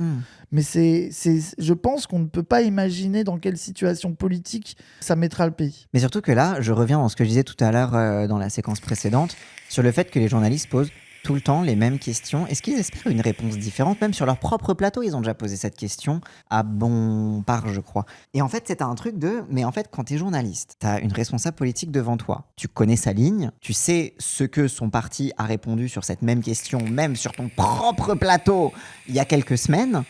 Mais je pense qu'on ne peut pas imaginer dans quelle situation politique ça mettra le pays. Mais surtout que là, je reviens dans ce que je disais tout à l'heure dans la séquence précédente, sur le fait que les journalistes posent tout le temps les mêmes questions. Est-ce qu'ils espèrent une réponse différente? Même sur leur propre plateau, ils ont déjà posé cette question à Bompard, je crois. Et en fait, c'est un truc mais en fait, quand t'es journaliste, t'as une responsable politique devant toi. Tu connais sa ligne, tu sais ce que son parti a répondu sur cette même question, même sur ton propre plateau, il y a quelques semaines.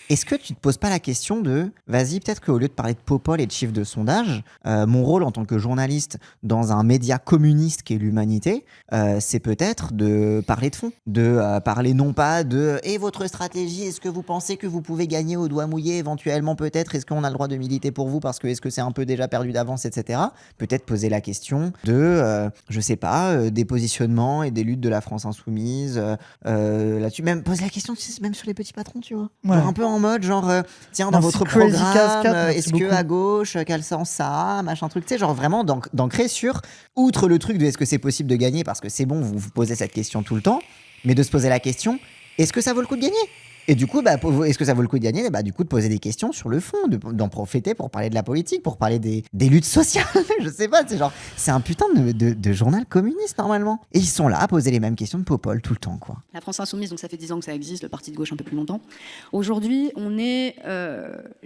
Est-ce que tu te poses pas la question de, vas-y, peut-être qu'au lieu de parler de Popol et de chiffres de sondage, mon rôle en tant que journaliste dans un média communiste qui est l'Humanité, c'est peut-être de parler de fond, de parler non pas de « et votre stratégie, est-ce que vous pensez que vous pouvez gagner au doigt mouillé éventuellement peut-être, est-ce qu'on a le droit de militer pour vous parce que est-ce que c'est un peu déjà perdu d'avance, etc. » Peut-être poser la question de, je sais pas, des positionnements et des luttes de la France insoumise là-dessus. Même poser la question, même sur les petits patrons, tu vois. Ouais. Genre un peu en mode genre tiens, dans votre programme, est-ce que à gauche, quel sens ça a, machin truc, tu sais, genre vraiment d'ancrer sur, outre le truc de est-ce que c'est possible de gagner, parce que c'est bon, vous vous posez cette question tout le temps, mais de se poser la question, est-ce que ça vaut le coup de gagner? Et du coup, est-ce que ça vaut le coup de gagner? Du coup, de poser des questions sur le fond, d'en profiter pour parler de la politique, pour parler des luttes sociales. Je sais pas, c'est un putain de journal communiste normalement. Et ils sont là à poser les mêmes questions de Popol tout le temps, quoi. La France insoumise, donc ça fait 10 ans que ça existe, le parti de gauche un peu plus longtemps. Aujourd'hui, on est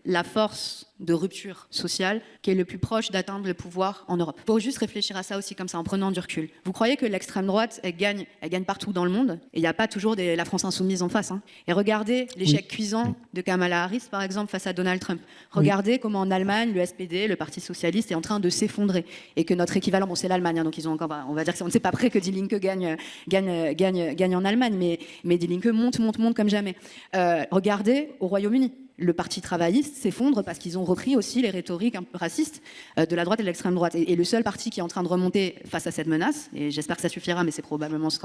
la force de rupture sociale qui est le plus proche d'atteindre le pouvoir en Europe. Il faut juste réfléchir à ça aussi comme ça, en prenant du recul. Vous croyez que l'extrême droite, elle gagne partout dans le monde, et il n'y a pas toujours la France insoumise en face, hein. Et regardez l'échec cuisant de Kamala Harris, par exemple, face à Donald Trump. Regardez comment en Allemagne, le SPD, le Parti socialiste, est en train de s'effondrer. Et que notre équivalent, c'est l'Allemagne, hein, donc ils ont encore, on va dire qu'on ne sait pas près que Die Linke gagne en Allemagne, mais Die Linke monte comme jamais. Regardez au Royaume-Uni. le parti travailliste s'effondre parce qu'ils ont repris aussi les rhétoriques un peu racistes de la droite et de l'extrême droite. Et le seul parti qui est en train de remonter face à cette menace, et j'espère que ça suffira, mais ce sera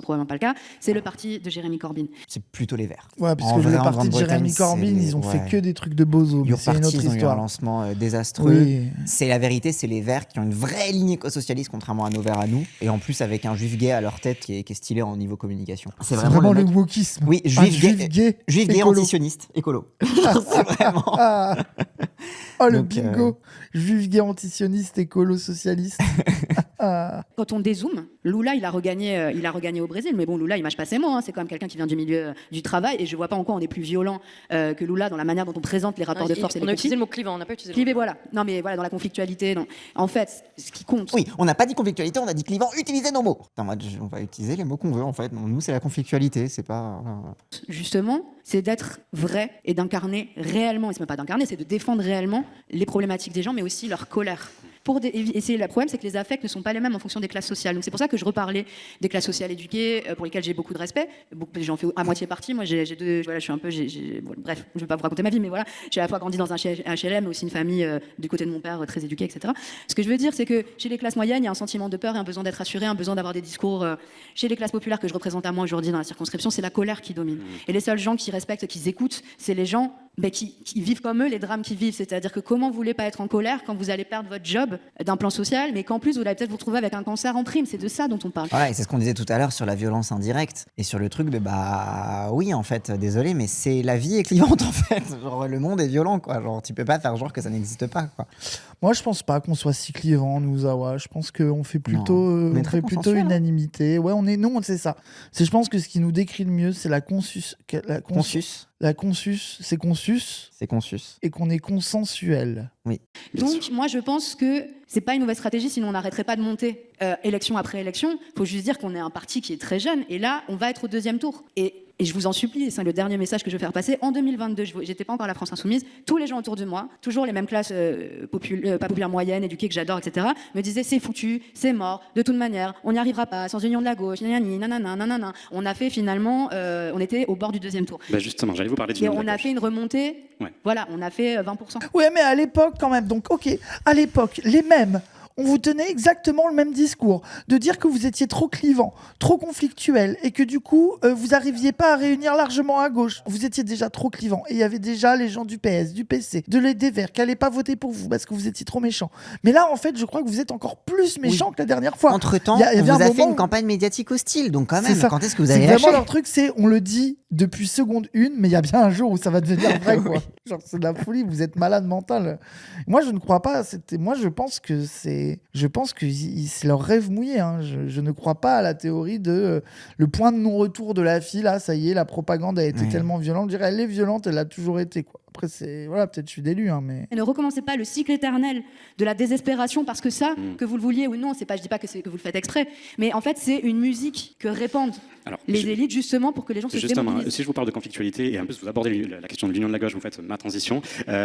probablement pas le cas, c'est le parti de Jeremy Corbyn. C'est plutôt les Verts. Ouais, parce En que vrai, le en parti de Grande-Bretagne, Jeremy Corbyn, c'est- ils ont ouais. fait que des trucs de bozo. Mais Your c'est une Party, autre ils ont eu un histoire. lancement désastreux. Oui. C'est la vérité, c'est les Verts qui ont une vraie ligne éco-socialiste, contrairement à nos Verts à nous. Et en plus, avec un juif gay à leur tête qui est stylé en niveau communication. C'est vraiment le mec- wokisme. Oui, Un juif gay, juif gay écolo. antisioniste, écolo. C'est vraiment. Ah. Oh, le Donc, bingo. Juif gay antisioniste, écolo socialiste. Ah. Quand on dézoome, Lula, il a regagné au Brésil, mais bon, Lula, il mâche pas ses mots, hein. C'est quand même quelqu'un qui vient du milieu du travail, et je vois pas en quoi on est plus violent que Lula dans la manière dont on présente les rapports de force et On les a conflits. utilisé le mot clivant, on n'a pas utilisé le Clivé, mot voilà. Non, mais voilà, dans la conflictualité. Non. En fait, ce qui compte, Oui, on n'a pas dit conflictualité, on a dit clivant, utilisez nos mots. En mode, on va utiliser les mots qu'on veut en fait. Nous, c'est la conflictualité, c'est pas. justement, c'est d'être vrai et d'incarner réellement, et c'est même pas d'incarner, c'est de défendre réellement les problématiques des gens, mais aussi leur colère. Et le problème, c'est que les affects ne sont pas les mêmes en fonction des classes sociales. Donc c'est pour ça que je reparlais des classes sociales éduquées, pour lesquelles j'ai beaucoup de respect. J'en fais à moitié partie. Moi, j'ai deux, voilà, je suis un peu, bon, bref, je vais pas vous raconter ma vie, mais voilà, j'ai à la fois grandi dans un HLM, mais aussi une famille du côté de mon père très éduquée, etc. Ce que je veux dire, c'est que chez les classes moyennes, il y a un sentiment de peur et un besoin d'être assuré, un besoin d'avoir des discours. Chez les classes populaires que je représente à moi aujourd'hui dans la circonscription, c'est la colère qui domine. Et les seuls gens qui respectent, qui écoutent, c'est les gens qui vivent comme eux les drames qu'ils vivent. C'est-à-dire que comment vous voulez pas être en colère quand vous allez perdre votre job d'un plan social, mais qu'en plus vous allez peut-être vous retrouver avec un cancer en prime. C'est de ça dont on parle. Voilà, et c'est ce qu'on disait tout à l'heure sur la violence indirecte et sur le truc de oui, en fait, désolé, mais c'est la vie est clivante en fait. Genre, le monde est violent, quoi. Genre, tu peux pas faire genre que ça n'existe pas, quoi. Moi, je pense pas qu'on soit si clivant, nous, Zawa. Je pense qu'on fait plutôt, On est on très fait plutôt consensuel, hein. unanimité. Ouais, non, c'est ça. Je pense que ce qui nous décrit le mieux, c'est la consus. Consus. La consus, c'est consus. C'est consus. Et qu'on est consensuel. Oui. Donc, moi, je pense que c'est pas une mauvaise stratégie, sinon on n'arrêterait pas de monter élection après élection. Il faut juste dire qu'on est un parti qui est très jeune, et là, on va être au deuxième tour. Et je vous en supplie, c'est le dernier message que je veux faire passer. En 2022, j'étais pas encore à la France Insoumise, tous les gens autour de moi, toujours les mêmes classes pas populaires moyennes, éduquées, que j'adore, etc., me disaient c'est foutu, c'est mort, de toute manière, on n'y arrivera pas, sans union de la gauche, nanana. On a fait finalement, on était au bord du deuxième tour. Bah justement, j'allais vous parler du Et nom de on la a gauche. fait une remontée, Ouais. voilà, on a fait 20%. Ouais, mais à l'époque, quand même. Donc, ok, à l'époque, les mêmes. On vous tenait exactement le même discours, de dire que vous étiez trop clivant, trop conflictuel, et que du coup, vous n'arriviez pas à réunir largement à gauche. Vous étiez déjà trop clivant, et il y avait déjà les gens du PS, du PC, des Verts, qui n'allaient pas voter pour vous, parce que vous étiez trop méchants. Mais là, en fait, je crois que vous êtes encore plus méchants que la dernière fois. Entre-temps, Il y avait on vous un a fait moment une où- campagne médiatique hostile, donc quand C'est même, ça. quand est-ce que vous C'est allez vraiment lâcher leur truc, c'est on le dit depuis seconde 1, mais il y a bien un jour où ça va devenir vrai, quoi. Oui. Genre, c'est de la folie, vous êtes malade mental. Moi, je ne crois pas. Moi, je pense que c'est leur rêve mouillé. Hein. Je ne crois pas à la théorie de le point de non-retour de la fille. Là, ça y est, la propagande a été Oui. tellement violente. Je dirais, elle est violente, elle l'a toujours été, quoi. Après, peut-être je suis d'élu, hein, mais. Et ne recommencez pas le cycle éternel de la désespération parce que ça, que vous le vouliez ou non, je dis pas que vous le faites exprès, mais en fait c'est une musique que répandent Alors, les élites justement pour que les gens se Justement, démobilisent. si je vous parle de conflictualité, et en plus vous abordez la question de l'union de la gauche, vous faites ma transition,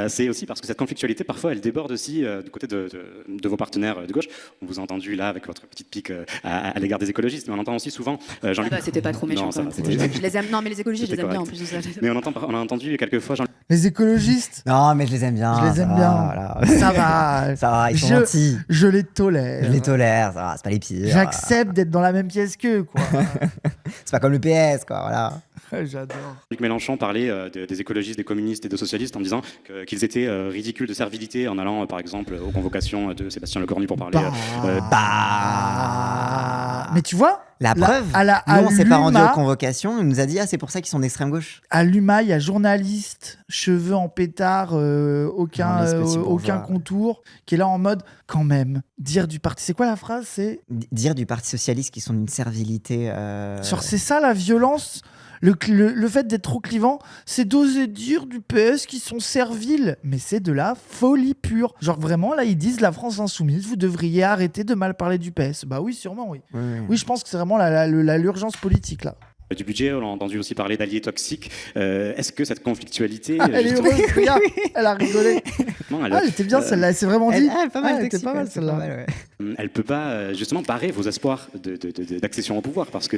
c'est aussi parce que cette conflictualité, parfois, elle déborde aussi du côté de vos partenaires de gauche. On vous a entendu là avec votre petite pique à l'égard des écologistes, mais on entend aussi souvent Jean-Luc... Ah bah, c'était pas trop méchant Non, ça quand va, même. c'était- Je les aime. Non mais les écologistes, je les C'était aime bien en correct. plus de ça. Mais on a entendu quelquefois Jean-Luc... Les écologistes, Non, mais je les aime bien. je les ça aime va, bien. voilà. Ça va. Ça va, ils sont Je- gentils. Je les tolère. Je les tolère, ça va, c'est pas les pires. J'accepte d'être dans la même pièce qu'eux, quoi. C'est pas comme le PS, quoi, voilà. J'adore. Luc Mélenchon parlait des écologistes, des communistes et des socialistes en disant qu'ils étaient ridicules de servilité en allant, par exemple, aux convocations de Sébastien Lecornu pour parler... Mais tu vois, La preuve, à nous on s'est pas rendu l'UMA- aux convocations, il nous a dit c'est pour ça qu'ils sont d'extrême gauche. à l'UMA, il y a journaliste, cheveux en pétard, aucun Journaliste petit bourgeois. contour, qui est là en mode, quand même, dire du parti. C'est quoi la phrase? C'est Dire du Parti Socialiste qu'ils sont d'une servilité. genre, c'est ça la violence. Le fait d'être trop clivant, c'est d'oser dire du PS qui sont serviles. Mais c'est de la folie pure. Genre vraiment, là, ils disent la France Insoumise, vous devriez arrêter de mal parler du PS. Bah oui, sûrement, oui. Oui, je pense que c'est vraiment l'urgence politique, là. Du budget, on a entendu aussi parler d'alliés toxiques. Est-ce que cette conflictualité... Elle est justement- heureuse, regarde, elle a rigolé. Non, elle- Ah, elle était bien celle-là, elle s'est vraiment dit. Pas mal, elle était toxique, pas mal ouais, c'est celle-là. pas mal, ouais. Elle peut pas justement barrer vos espoirs d'accession au pouvoir parce que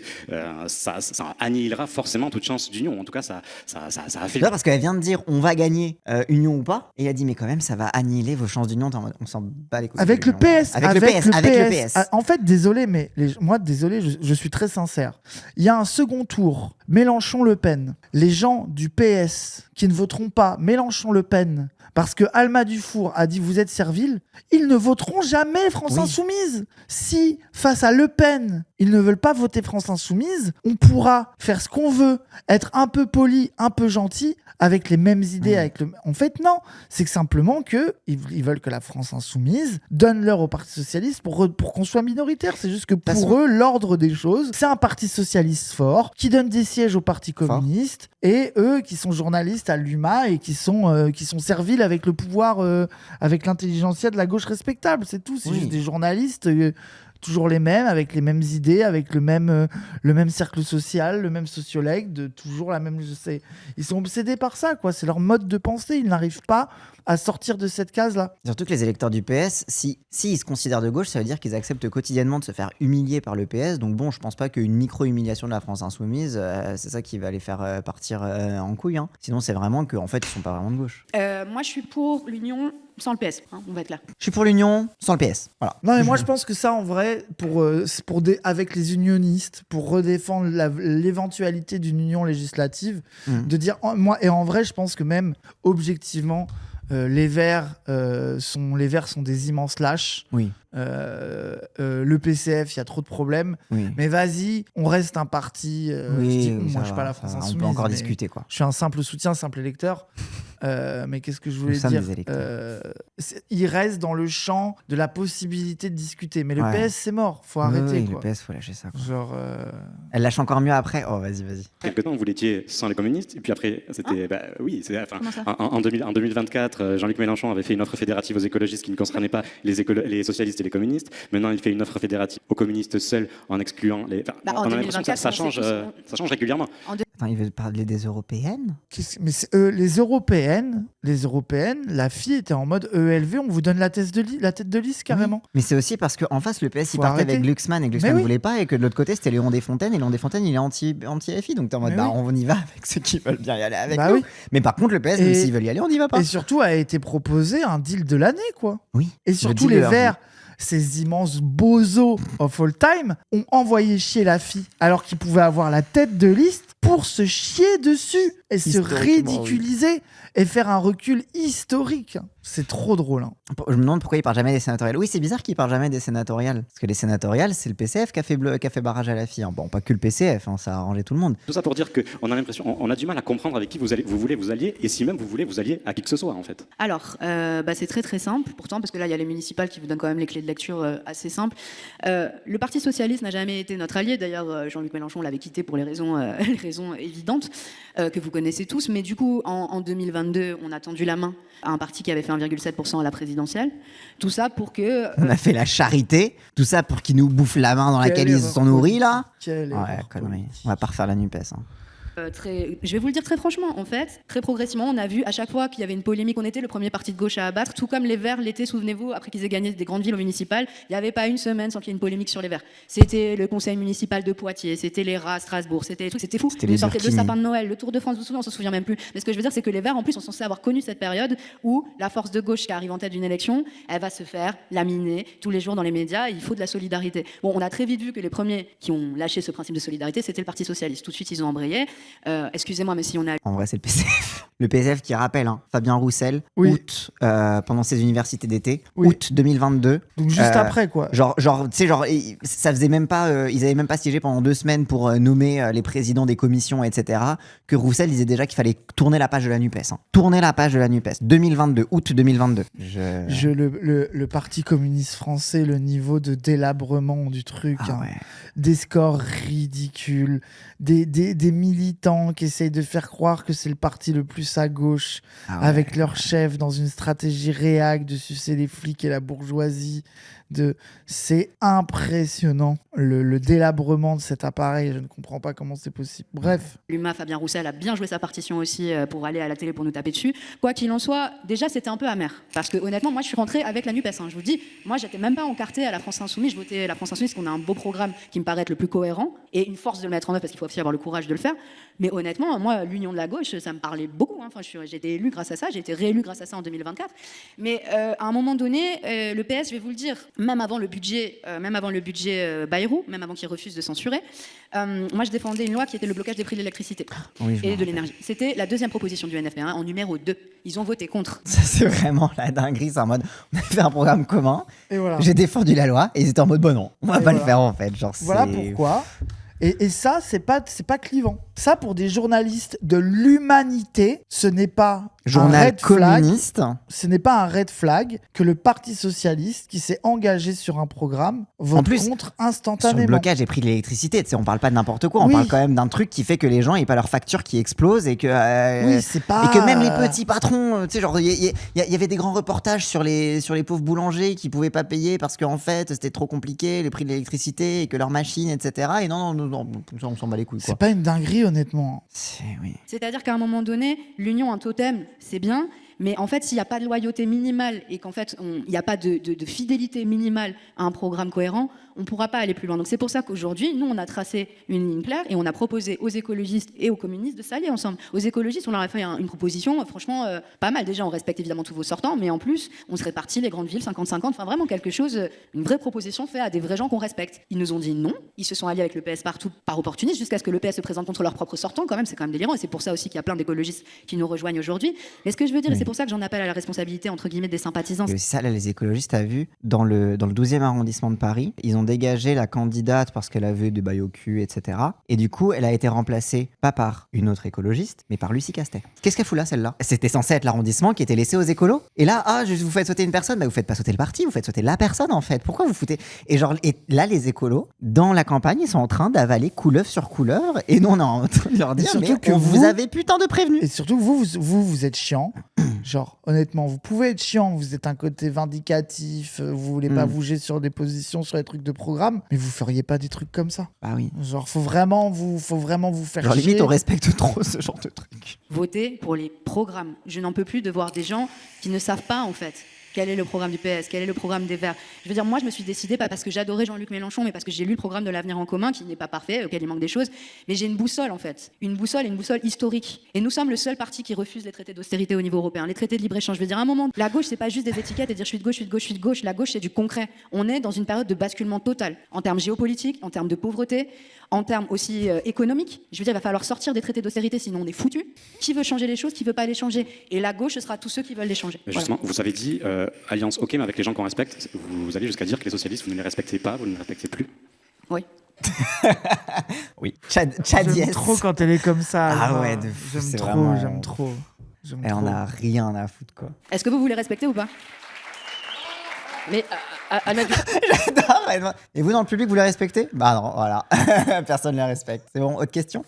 ça annihilera forcément toute chance d'union. En tout cas, ça affaiblit. Non, parce qu'elle vient de dire on va gagner union ou pas, et elle a dit mais quand même ça va annihiler vos chances d'union. On s'en bat les couilles. Avec le PS. Avec le PS. Ah, en fait, désolé, mais moi, je suis très sincère. Il y a un second tour. Mélenchon-Le Pen. Les gens du PS qui ne voteront pas Mélenchon-Le Pen parce que Alma Dufour a dit vous êtes servile, ils ne voteront jamais France Insoumise. Si, face à Le Pen, ils ne veulent pas voter France Insoumise, on pourra faire ce qu'on veut, être un peu poli, un peu gentil, avec les mêmes idées. En fait, non. C'est que simplement qu'ils veulent que la France Insoumise donne l'heure au Parti Socialiste pour qu'on soit minoritaire. C'est juste que pour eux, l'ordre des choses, c'est un Parti Socialiste fort qui donne des sièges au Parti communiste et eux qui sont journalistes à l'UMA et qui sont serviles avec le pouvoir, avec l'intelligentsia de la gauche respectable. C'est tout. C'est juste des journalistes... toujours les mêmes, avec les mêmes idées, avec le même cercle social, le même sociologue, toujours la même... Ils sont obsédés par ça, quoi. C'est leur mode de pensée. Ils n'arrivent pas à sortir de cette case-là. Surtout que les électeurs du PS, si ils se considèrent de gauche, ça veut dire qu'ils acceptent quotidiennement de se faire humilier par le PS. Donc bon, je pense pas qu'une micro-humiliation de la France Insoumise, c'est ça qui va les faire partir en couille. Hein. Sinon, c'est vraiment qu'en fait, ils sont pas vraiment de gauche. Moi, je suis pour l'union sans le PS, on va être là. Je suis pour l'union sans le PS. Voilà. Non, mais moi, je pense que ça, en vrai, avec les unionistes, pour redéfendre l'éventualité d'une union législative, de dire... en vrai, je pense que même, objectivement... les Verts sont des immenses lâches. Oui. Le PCF, il y a trop de problèmes. Oui. Mais vas-y, on reste un parti. Moi, je suis pas la France Insoumise. On peut encore discuter, quoi. Je suis un simple soutien, simple électeur. Mais qu'est-ce que je voulais dire il reste dans le champ de la possibilité de discuter. Mais le PS, c'est mort. Faut arrêter. Quoi. Le PS, faut lâcher ça. Quoi. Genre. Elle lâche encore mieux après. Oh, vas-y. Quelque temps, vous l'étiez sans les communistes. Et puis après, c'était. En 2024, Jean-Luc Mélenchon avait fait une offre fédérative aux écologistes qui ne concernait pas les socialistes et les communistes. Maintenant, il fait une offre fédérative aux communistes seuls en excluant les. En 2024, ça change régulièrement. Attends, il veut parler des européennes. Mais les européennes, la fille était en mode ELV, on vous donne la tête de liste carrément. Oui. Mais c'est aussi parce qu'en face, le PS, il partait avec Glucksmann et Glucksmann ne voulait pas, et que de l'autre côté, c'était Léon Desfontaines, et Léon Desfontaines, il est anti-FI. Donc t'es en mode, on y va avec ceux qui veulent bien y aller avec nous. Oui. Mais par contre, le PS, même s'ils veulent y aller, on n'y va pas. Et surtout, a été proposé un deal de l'année, quoi. Oui. Et surtout, les Verts, ces immenses bozos of all time, ont envoyé chier la fille alors qu'ils pouvaient avoir la tête de liste pour se chier dessus et se ridiculiser et faire un recul historique. C'est trop drôle. Hein. Je me demande pourquoi il parle jamais des sénatoriales. Oui, c'est bizarre qu'il parle jamais des sénatoriales. Parce que les sénatoriales, c'est le PCF qui a fait barrage à la fille. Bon, pas que le PCF, ça a arrangé tout le monde. Tout ça pour dire qu'on a l'impression, on a du mal à comprendre avec qui vous voulez vous allier, et si même vous voulez vous allier à qui que ce soit, en fait. Alors, c'est très très simple, pourtant, parce que là, il y a les municipales qui vous donnent quand même les clés de lecture assez simples. Le Parti Socialiste n'a jamais été notre allié. D'ailleurs, Jean-Luc Mélenchon l'avait quitté pour les raisons évidentes que vous connaissez tous. Mais du coup, en 2022, on a tendu la main à un parti qui avait fait 1,7% à la présidentielle. Tout ça pour que... On a fait la charité. Tout ça pour qu'ils nous bouffent la main dans laquelle ils se sont nourris, là. Connerie. On va pas refaire la NUPES. Je vais vous le dire très franchement, en fait, très progressivement, on a vu à chaque fois qu'il y avait une polémique, on était le premier parti de gauche à abattre, tout comme les Verts l'étaient, souvenez-vous, après qu'ils aient gagné des grandes villes au municipal, il n'y avait pas une semaine sans qu'il y ait une polémique sur les Verts. C'était le conseil municipal de Poitiers, c'était les rats à Strasbourg, c'était fou. Ils sortaient le sapin de Noël, le Tour de France, vous vous souvenez, on s'en souvient même plus. Mais ce que je veux dire, c'est que les Verts, en plus, sont censés avoir connu cette période où la force de gauche qui arrive en tête d'une élection, elle va se faire laminer tous les jours dans les médias, il faut de la solidarité. Bon, on a très vite vu que les premiers qui ont lâché ce principe de solidarité, c'était le Parti Socialiste. Tout de suite, ils ont embrayé. Excusez-moi, mais si on a... En vrai, c'est le PCF. Le PCF qui rappelle, Fabien Roussel, août, pendant ses universités d'été, août 2022. Donc juste après, quoi. Genre, tu sais, ça faisait même pas... ils avaient même pas siégé pendant 2 semaines pour nommer les présidents des commissions, etc. Que Roussel disait déjà qu'il fallait tourner la page de la NUPES. Tourner la page de la NUPES. 2022, août 2022. Le Parti communiste français, le niveau de délabrement du truc, des scores ridicules, des militants qui essayent de faire croire que c'est le parti le plus à gauche, avec leur chef dans une stratégie réac de sucer les flics et la bourgeoisie. C'est impressionnant, le délabrement de cet appareil. Je ne comprends pas comment c'est possible. Bref. L'UMA, Fabien Roussel, a bien joué sa partition aussi pour aller à la télé pour nous taper dessus. Quoi qu'il en soit, déjà, c'était un peu amer. Parce que honnêtement, moi, je suis rentrée avec la NUPES. Je vous dis, moi, j'étais même pas encartée à la France Insoumise. Je votais la France Insoumise parce qu'on a un beau programme qui me paraît être le plus cohérent et une force de le mettre en œuvre parce qu'il faut aussi avoir le courage de le faire. Mais honnêtement, moi, l'union de la gauche, ça me parlait beaucoup. Enfin, j'ai été élue grâce à ça, j'ai été réélue grâce à ça en 2024. Mais à un moment donné, le PS, je vais vous le dire, même avant le budget Bayrou, même avant qu'il refuse de censurer, moi, je défendais une loi qui était le blocage des prix de l'électricité et de l'énergie. C'était la deuxième proposition du NFP, en numéro 2. Ils ont voté contre. Ça, c'est vraiment la dinguerie. C'est en mode, on a fait un programme commun, Et voilà. j'ai défendu la loi, et ils étaient en mode, bon non, on va pas le faire en fait. Genre, Voilà pourquoi. Et ça, c'est pas clivant. Ça, pour des journalistes de l'humanité, ce n'est pas journal un red communiste. flag. Ce n'est pas un red flag que le Parti socialiste, qui s'est engagé sur un programme, vote contre instantanément. Sur le blocage des prix de l'électricité, tu sais, on parle pas de n'importe quoi, on parle quand même d'un truc qui fait que les gens n'aient pas leur facture qui explose et que c'est pas... et que même les petits patrons, tu sais, genre il y avait des grands reportages sur les pauvres boulangers qui pouvaient pas payer parce qu'en fait c'était trop compliqué les prix de l'électricité et que leurs machines, etc. Et non, on s'en bat les couilles, quoi. C'est pas une dinguerie, honnêtement. C'est-à-dire qu'à un moment donné, l'union, un totem, c'est bien, mais en fait, s'il n'y a pas de loyauté minimale et qu'en fait, il n'y a pas de fidélité minimale à un programme cohérent, on ne pourra pas aller plus loin. Donc c'est pour ça qu'aujourd'hui, nous, on a tracé une ligne claire et on a proposé aux écologistes et aux communistes de s'allier ensemble. Aux écologistes, on leur a fait une proposition, franchement, pas mal. Déjà, on respecte évidemment tous vos sortants, mais en plus, on se répartit les grandes villes 50-50, enfin vraiment quelque chose, une vraie proposition faite à des vrais gens qu'on respecte. Ils nous ont dit non, ils se sont alliés avec le PS partout par opportunisme, jusqu'à ce que le PS se présente contre leurs propres sortants, quand même, c'est quand même délirant, et c'est pour ça aussi qu'il y a plein d'écologistes qui nous rejoignent aujourd'hui. Mais ce que je veux dire, et c'est pour ça que j'en appelle à la responsabilité, entre guillemets, des sympathisants. Et aussi ça, là, les écologistes, t'as vu, dans le 12e arrondissement de Paris, ils ont dégagé la candidate parce qu'elle avait des bails au cul, etc. Et du coup, elle a été remplacée, pas par une autre écologiste, mais par Lucie Castet. Qu'est-ce qu'elle fout là, celle-là? C'était censé être l'arrondissement qui était laissé aux écolos. Et là, vous faites sauter une personne, vous faites pas sauter le parti, vous faites sauter la personne, en fait. Pourquoi vous foutez? Et là, les écolos, dans la campagne, ils sont en train d'avaler couleuvre sur couleuvre, et nous, on est en train de leur dire, mais que vous avez putain de prévenus. Et surtout, vous êtes chiant. Genre, honnêtement, vous pouvez être chiant, vous êtes un côté vindicatif, vous voulez pas bouger sur des positions, sur les trucs de programme, mais vous feriez pas des trucs comme ça. Bah oui. Genre, faut vraiment vous faire genre, chier. Limite, on respecte trop ce genre de truc. Voter pour les programmes. Je n'en peux plus de voir des gens qui ne savent pas, en fait, quel est le programme du PS, quel est le programme des Verts. Je veux dire, moi, je me suis décidée, pas parce que j'adorais Jean-Luc Mélenchon, mais parce que j'ai lu le programme de l'Avenir en commun, qui n'est pas parfait, auquel il manque des choses, mais j'ai une boussole, en fait. Une boussole historique. Et nous sommes le seul parti qui refuse les traités d'austérité au niveau européen, les traités de libre-échange. Je veux dire, à un moment, la gauche, c'est pas juste des étiquettes et dire je suis de gauche, je suis de gauche, je suis de gauche. La gauche, c'est du concret. On est dans une période de basculement total, en termes géopolitiques, en termes de pauvreté, en termes aussi économiques. Je veux dire, il va falloir sortir des traités d'austérité, sinon on est foutu. Qui veut changer les choses, qui veut pas les changer? Et la gauche, ce sera tous ceux qui veulent les changer. Mais justement, vous avez dit alliance ok, mais avec les gens qu'on respecte. Vous allez jusqu'à dire que les socialistes, vous ne les respectez pas, vous ne les respectez plus. Oui. Oui. Chad J'aime trop quand elle est comme ça. Ah ouais, de fou, c'est J'aime trop. Elle en a rien à foutre, quoi. Est-ce que vous voulez respecter ou pas? Mais J'adore. Et vous, dans le public, vous les respectez? Bah non, voilà. Personne ne les respecte. C'est bon, autre question?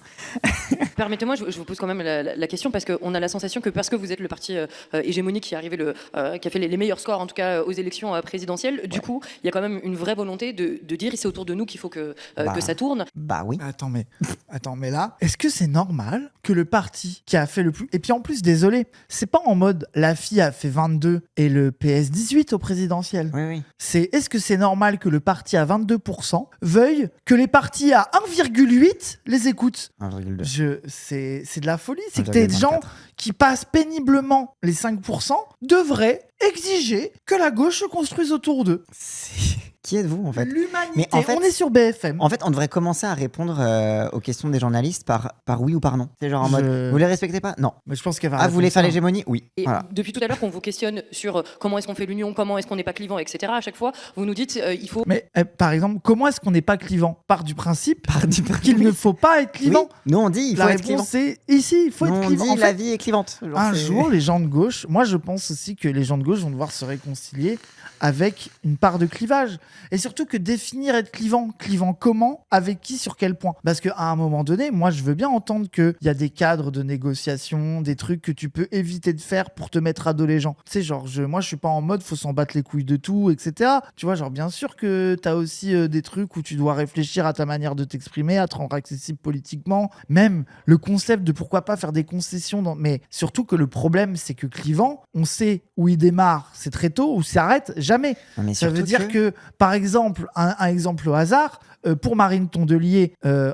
Permettez-moi, je vous pose quand même la question parce qu'on a la sensation que parce que vous êtes le parti hégémonique qui a fait les meilleurs scores en tout cas aux élections présidentielles, du coup, il y a quand même une vraie volonté de dire c'est autour de nous qu'il faut que ça tourne. Bah oui. Attends, mais là, est-ce que c'est normal que le parti qui a fait le plus... Et puis en plus, désolé, c'est pas en mode la fille a fait 22 et le PS 18 au présidentiel. Oui. Est-ce que c'est normal que le parti à 22% veuille que les partis à 1,8 les écoutent? 1,2. C'est de la folie. C'est que des gens qui passent péniblement les 5% devraient exiger que la gauche se construise autour d'eux. Qui êtes-vous, en fait? L'humanité. Mais en fait, on est sur BFM. En fait, on devrait commencer à répondre aux questions des journalistes par oui ou par non. C'est genre en mode, vous les respectez pas? Non. Mais je pense qu'elle va. Ah, vous voulez faire l'hégémonie? Oui. Et voilà. depuis tout à l'heure qu'on vous questionne sur comment est-ce qu'on fait l'union, comment est-ce qu'on n'est pas clivant, etc. À chaque fois, vous nous dites il faut... Mais par exemple, comment est-ce qu'on n'est pas clivant? Part du principe qu'il ne faut pas être clivant. Oui. Nous, on dit il faut être clivant. C'est ici, il faut être clivant. On dit la vie est clivante. Genre, un jour, les gens de gauche, moi je pense aussi que les gens de gauche vont devoir se réconcilier avec une part de clivage. Et surtout que définir être clivant comment, avec qui, sur quel point. Parce qu'à un moment donné, moi, je veux bien entendre qu'il y a des cadres de négociation, des trucs que tu peux éviter de faire pour te mettre à dos les gens. Tu sais, genre, moi, je suis pas en mode faut s'en battre les couilles de tout, etc. Tu vois, genre, bien sûr que t'as aussi des trucs où tu dois réfléchir à ta manière de t'exprimer, à te rendre accessible politiquement. Même le concept de pourquoi pas faire des concessions. Mais surtout que le problème, c'est que clivant, on sait où il démarre, c'est très tôt, où s'arrête, jamais. Mais Ça veut dire que, par exemple, un exemple au hasard, pour Marine Tondelier,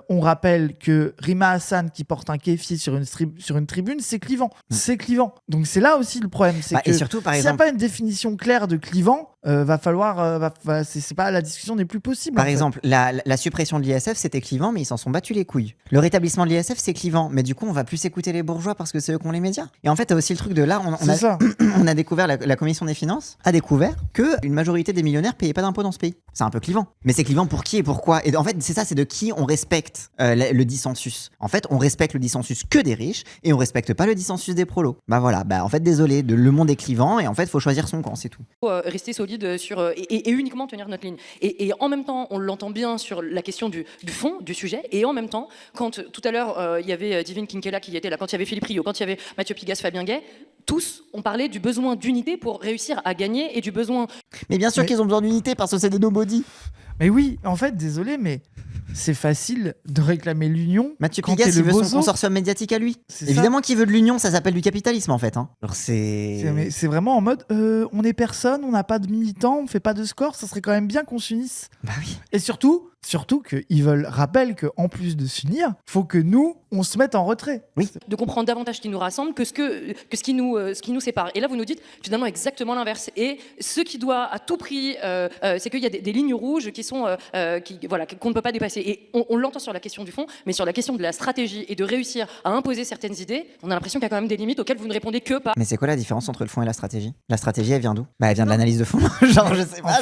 on rappelle que Rima Hassan qui porte un kéfi sur une tribune, c'est clivant. C'est clivant. Donc c'est là aussi le problème. C'est que et surtout, par s'il n'y a exemple, pas une définition claire de clivant, va falloir. C'est pas, la discussion n'est plus possible. par en fait. exemple, la suppression de l'ISF, c'était clivant, mais ils s'en sont battus les couilles. Le rétablissement de l'ISF, c'est clivant, mais du coup, on va plus écouter les bourgeois parce que c'est eux qui ont les médias. Et en fait, t'as aussi le truc de là, C'est ça. on a découvert, la commission des finances a découvert qu'une majorité des millionnaires payaient pas d'impôts dans ce pays. C'est un peu clivant. Mais c'est clivant pour qui et pourquoi? Et en fait, c'est ça, c'est de qui on respecte le dissensus. En fait, on respecte le dissensus que des riches et on respecte pas le dissensus des prolos. Bah voilà, en fait, désolé, le monde est clivant et en fait, faut choisir son camp, c'est tout. Rester solide sur et uniquement tenir notre ligne. Et en même temps, on l'entend bien sur la question du fond du sujet. Et en même temps, quand tout à l'heure il y avait Divine Kinkela qui était là, quand il y avait Philippe Rio, quand il y avait Mathieu Pigasse, Fabien Gay, tous ont parlé du besoin d'unité pour réussir à gagner et du besoin. Mais bien sûr qu'ils ont besoin d'unité parce que c'est des nobody. Mais oui, en fait, désolé, mais c'est facile de réclamer l'union. Mathieu quand Pigasse, t'es il le veut son bozo. consortium médiatique à lui. C'est ça. Évidemment qu'il veut de l'union, ça s'appelle du capitalisme en fait. Hein. Alors Mais c'est vraiment en mode on est personne, on n'a pas de militants, on fait pas de score, ça serait quand même bien qu'on s'unisse. Bah oui. Et surtout qu'ils veulent rappellent qu'en plus de s'unir, faut que nous, on se mette en retrait. Oui. De comprendre davantage ce qui nous rassemble que ce qui nous sépare. Et là, vous nous dites finalement exactement l'inverse. Et ce qui doit à tout prix, c'est qu'il y a des lignes rouges qui sont, qu'on ne peut pas dépasser. Et on l'entend sur la question du fond, mais sur la question de la stratégie et de réussir à imposer certaines idées, on a l'impression qu'il y a quand même des limites auxquelles vous ne répondez que pas. Mais c'est quoi la différence entre le fond et la stratégie? La stratégie, elle vient d'où? Bah, elle vient de l'analyse de fond. Genre, je sais pas.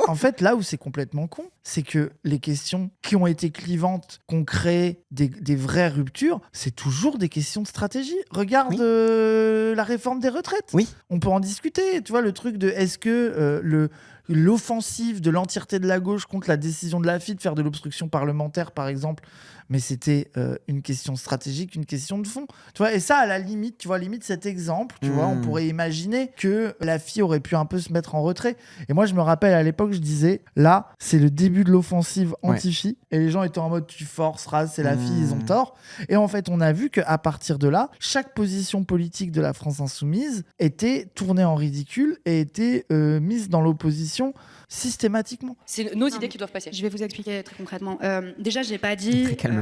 En fait, là où c'est complètement con, c'est que les questions qui ont été clivantes, qu'on crée des vraies ruptures, c'est toujours des questions de stratégie. Regarde la réforme des retraites. Oui. On peut en discuter. Tu vois, le truc de est-ce que l'offensive de l'entièreté de la gauche contre la décision de la FI de faire de l'obstruction parlementaire, par exemple, mais c'était une question stratégique, une question de fond. Tu vois, et ça, à la limite, tu vois, limite cet exemple, tu vois, on pourrait imaginer que la FI aurait pu un peu se mettre en retrait. Et moi, je me rappelle, à l'époque, je disais, là, c'est le début de l'offensive anti-FI. Et les gens étaient en mode, tu forceras, c'est la FI, ils ont tort. Et en fait, on a vu qu'à partir de là, chaque position politique de la France insoumise était tournée en ridicule et était mise dans l'opposition systématiquement. C'est nos idées qui doivent passer. Je vais vous expliquer très concrètement. Déjà, j'ai pas dit. Très calmement.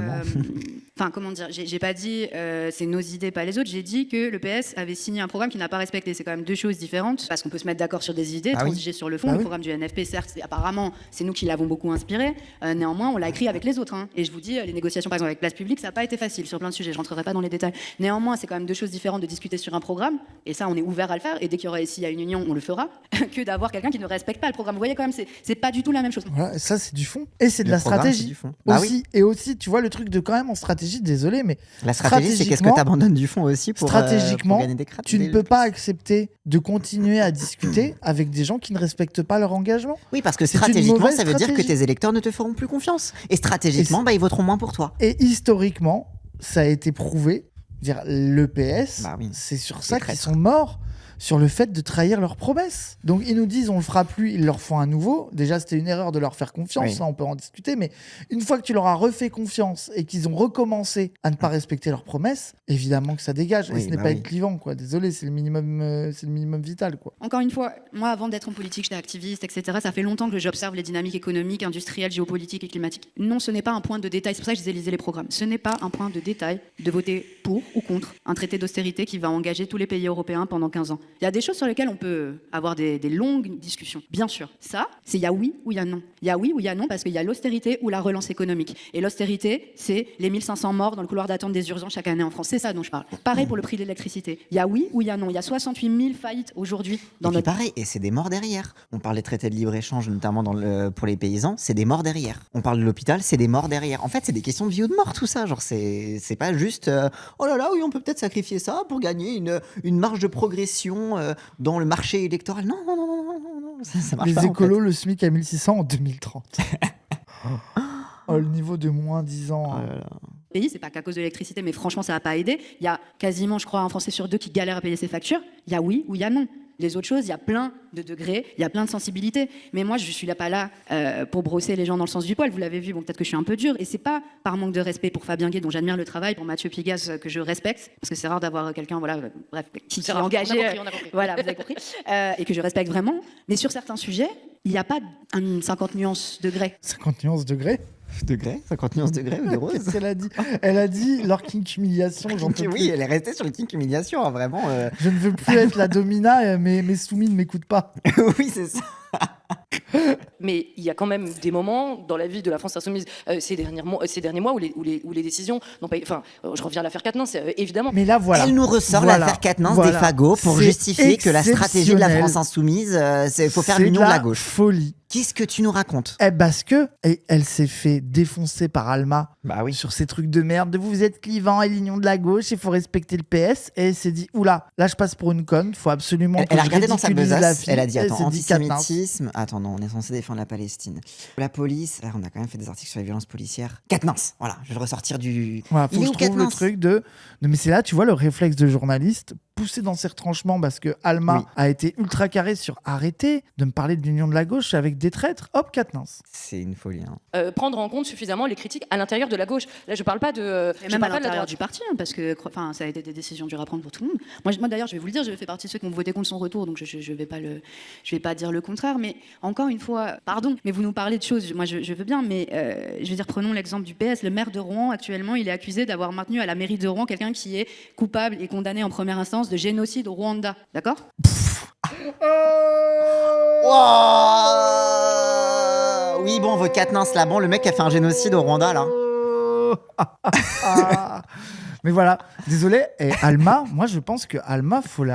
Enfin, comment dire, j'ai pas dit c'est nos idées, pas les autres. J'ai dit que le PS avait signé un programme qu'il n'a pas respecté. C'est quand même deux choses différentes. Parce qu'on peut se mettre d'accord sur des idées, transiger sur le fond. Le programme du NFP, certes, apparemment, c'est nous qui l'avons beaucoup inspiré. Néanmoins, on l'a écrit avec les autres. Hein. Et je vous dis, les négociations, par exemple, avec Place Publique, ça n'a pas été facile sur plein de sujets. Je rentrerai pas dans les détails. Néanmoins, c'est quand même deux choses différentes de discuter sur un programme. Et ça, on est ouvert à le faire. Et dès qu'il y aura ici une union, on le fera. Que d'avoir quelqu'un qui ne respecte pas le programme. Vous voyez, quand même, c'est pas du tout la même chose. Voilà, ça, c'est du fond. Et c'est de la programme, stratégie. c'est du fond. Aussi, Bah oui. Et aussi, tu vois, le truc de quand même en stratégie, désolé, mais La stratégie, c'est qu'est-ce que tu abandonnes du fond aussi pour stratégiquement, gagner des crêpes. tu ne peux pas accepter de continuer à discuter avec des gens qui ne respectent pas leur engagement. Oui, parce que C'est une stratégiquement, mauvaise ça veut dire que stratégie. tes électeurs ne te feront plus confiance. Et stratégiquement, ils voteront moins pour toi. Et historiquement, ça a été prouvé. Dire le PS, Bah oui. c'est sur ça qu'ils traîtres. sont morts, sur le fait de trahir leurs promesses. Donc ils nous disent on le fera plus, ils leur font un nouveau. Déjà c'était une erreur de leur faire confiance, Oui. ça on peut en discuter, mais une fois que tu leur as refait confiance et qu'ils ont recommencé à ne pas respecter leurs promesses, évidemment que ça dégage. Oui, et ce n'est bah pas oui. être clivant, quoi. Désolé, c'est le minimum vital, quoi. Encore une fois, moi, avant d'être en politique, j'étais activiste, etc. Ça fait longtemps que j'observe les dynamiques économiques, industrielles, géopolitiques et climatiques. Non, ce n'est pas un point de détail. C'est pour ça que je disais lisez les programmes. Ce n'est pas un point de détail de voter pour ou contre un traité d'austérité qui va engager tous les pays européens pendant 15 ans. Il y a des choses sur lesquelles on peut avoir des longues discussions. Bien sûr. Ça, c'est il y a oui ou il y a non. Il y a oui ou il y a non parce qu'il y a l'austérité ou la relance économique. Et l'austérité, c'est les 1500 morts dans le couloir d'attente des urgences chaque année en France. C'est ça dont je parle. Pareil pour le prix de l'électricité. Il y a oui ou il y a non. Il y a 68 000 faillites aujourd'hui dans Et puis notre... pareil, et c'est des morts derrière. On parle des traités de libre-échange, notamment pour les paysans, c'est des morts derrière. On parle de l'hôpital, c'est des morts derrière. En fait, c'est des questions de vie ou de mort, tout ça. Genre, c'est pas juste oh là là, oui, on peut peut-être sacrifier ça pour gagner une marge de progression régulation dans le marché électoral. Non, non, non, non, non, non, ça marche Les pas. écolos, le SMIC à 1600 en 2030. Oh, le niveau de moins 10 ans. Pays, c'est pas qu'à cause de l'électricité, mais franchement, ça va pas aider. Il y a quasiment, je crois, un Français sur deux qui galère à payer ses factures. Il y a oui ou il y a non. Les autres choses, il y a plein de degrés, il y a plein de sensibilités. Mais moi, je suis là pas là pour brosser les gens dans le sens du poil. Vous l'avez vu, bon, peut-être que je suis un peu dure. Et c'est pas par manque de respect pour Fabien Gay, dont j'admire le travail, pour Mathieu Pigasse, que je respecte, parce que c'est rare d'avoir quelqu'un, voilà, bref, qui est engagé. On a compris. Voilà, vous avez compris. Et que je respecte vraiment. Mais sur certains sujets, il n'y a pas 50 nuances degrés. 50 nuances degrés. 50 nuances degrés ou de rose. Qu'est-ce qu'elle a dit? Elle a dit leur kink humiliation. J'en peux plus. Oui, elle est restée sur le kink humiliation, hein, vraiment. Je ne veux plus être la domina, mais mes soumis ne m'écoutent pas. Oui, c'est ça. Mais il y a quand même des moments dans la vie de la France insoumise ces derniers mois où les décisions n'ont pas. Enfin, je reviens à l'affaire Quatennens, évidemment. Mais là, voilà. Elle nous ressort Voilà. l'affaire Quatennens Voilà. des fagots pour C'est justifier que la stratégie de la exceptionnel. France insoumise, c'est faut faire C'est l'union de la gauche. Folie. Qu'est-ce que tu nous racontes? Parce que elle s'est fait défoncer par Alma Bah oui. sur ces trucs de merde de vous êtes clivant et l'union de la gauche, il faut respecter le PS. Et elle s'est dit oula, là je passe pour une conne, faut absolument. Elle a que je regardé dans sa ridiculise la besace, fille. elle a dit attends, s'est dit Quatennens. antisémitisme. Attends, non, on est censé défendre la Palestine. La police, là, on a quand même fait des articles sur les violences policières. Quatennens, voilà, je vais le ressortir du. Voilà, faut Il que est je où, trouve le Quatennens truc de. Non, mais c'est là, tu vois, le réflexe de journaliste poussé dans ses retranchements parce que Alma Oui. a été ultra carré sur arrêter de me parler de l'union de la gauche avec des traîtres. Hop, Quatennens. C'est une folie. Hein. Prendre en compte suffisamment les critiques à l'intérieur de la gauche. Là, je parle pas de. Et je même parle à pas de la l'intérieur droite. du parti, hein, parce que ça a été des décisions dures à prendre pour tout le monde. Moi d'ailleurs, je vais vous le dire, je fais partie de ceux qui ont voté contre son retour, donc je vais pas dire le contraire. Mais encore une fois, pardon, mais vous nous parlez de choses, moi je veux bien, mais je veux dire, prenons l'exemple du PS. Le maire de Rouen, actuellement, il est accusé d'avoir maintenu à la mairie de Rouen quelqu'un qui est coupable et condamné en première instance de génocide au Rwanda. D'accord ? Oui, bon, votre Quatennens là, bon, le mec a fait un génocide au Rwanda là. Mais voilà, désolé. Et Alma, moi je pense que Alma, faut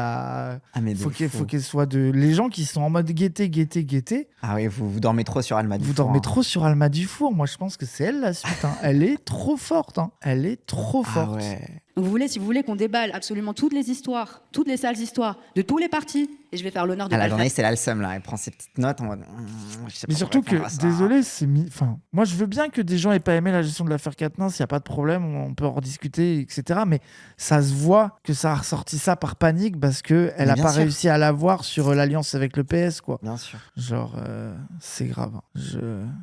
qu'elle soit de. Les gens qui sont en mode guetter. Ah oui, vous dormez trop sur Alma Vous Dufour, dormez hein. trop sur Alma Dufour. Moi je pense que c'est elle la suite. Hein. Elle est trop forte. Hein. Elle est trop Ah forte. ouais. Donc si vous voulez qu'on déballe absolument toutes les histoires, toutes les sales histoires de tous les partis, et je vais faire l'honneur de Ah, pas la le faire. journaliste, elle a le seum là, elle prend ses petites notes en mode. Je sais pas Mais surtout comment que, répondre à ça. désolé, enfin, moi je veux bien que des gens aient pas aimé la gestion de l'affaire Quatennens, il n'y a pas de problème, on peut en rediscuter, etc. Mais ça se voit que ça a ressorti ça par panique parce qu'elle Mais n'a bien pas sûr. réussi à l'avoir sur l'alliance avec le PS, quoi. Bien sûr. Genre, c'est grave.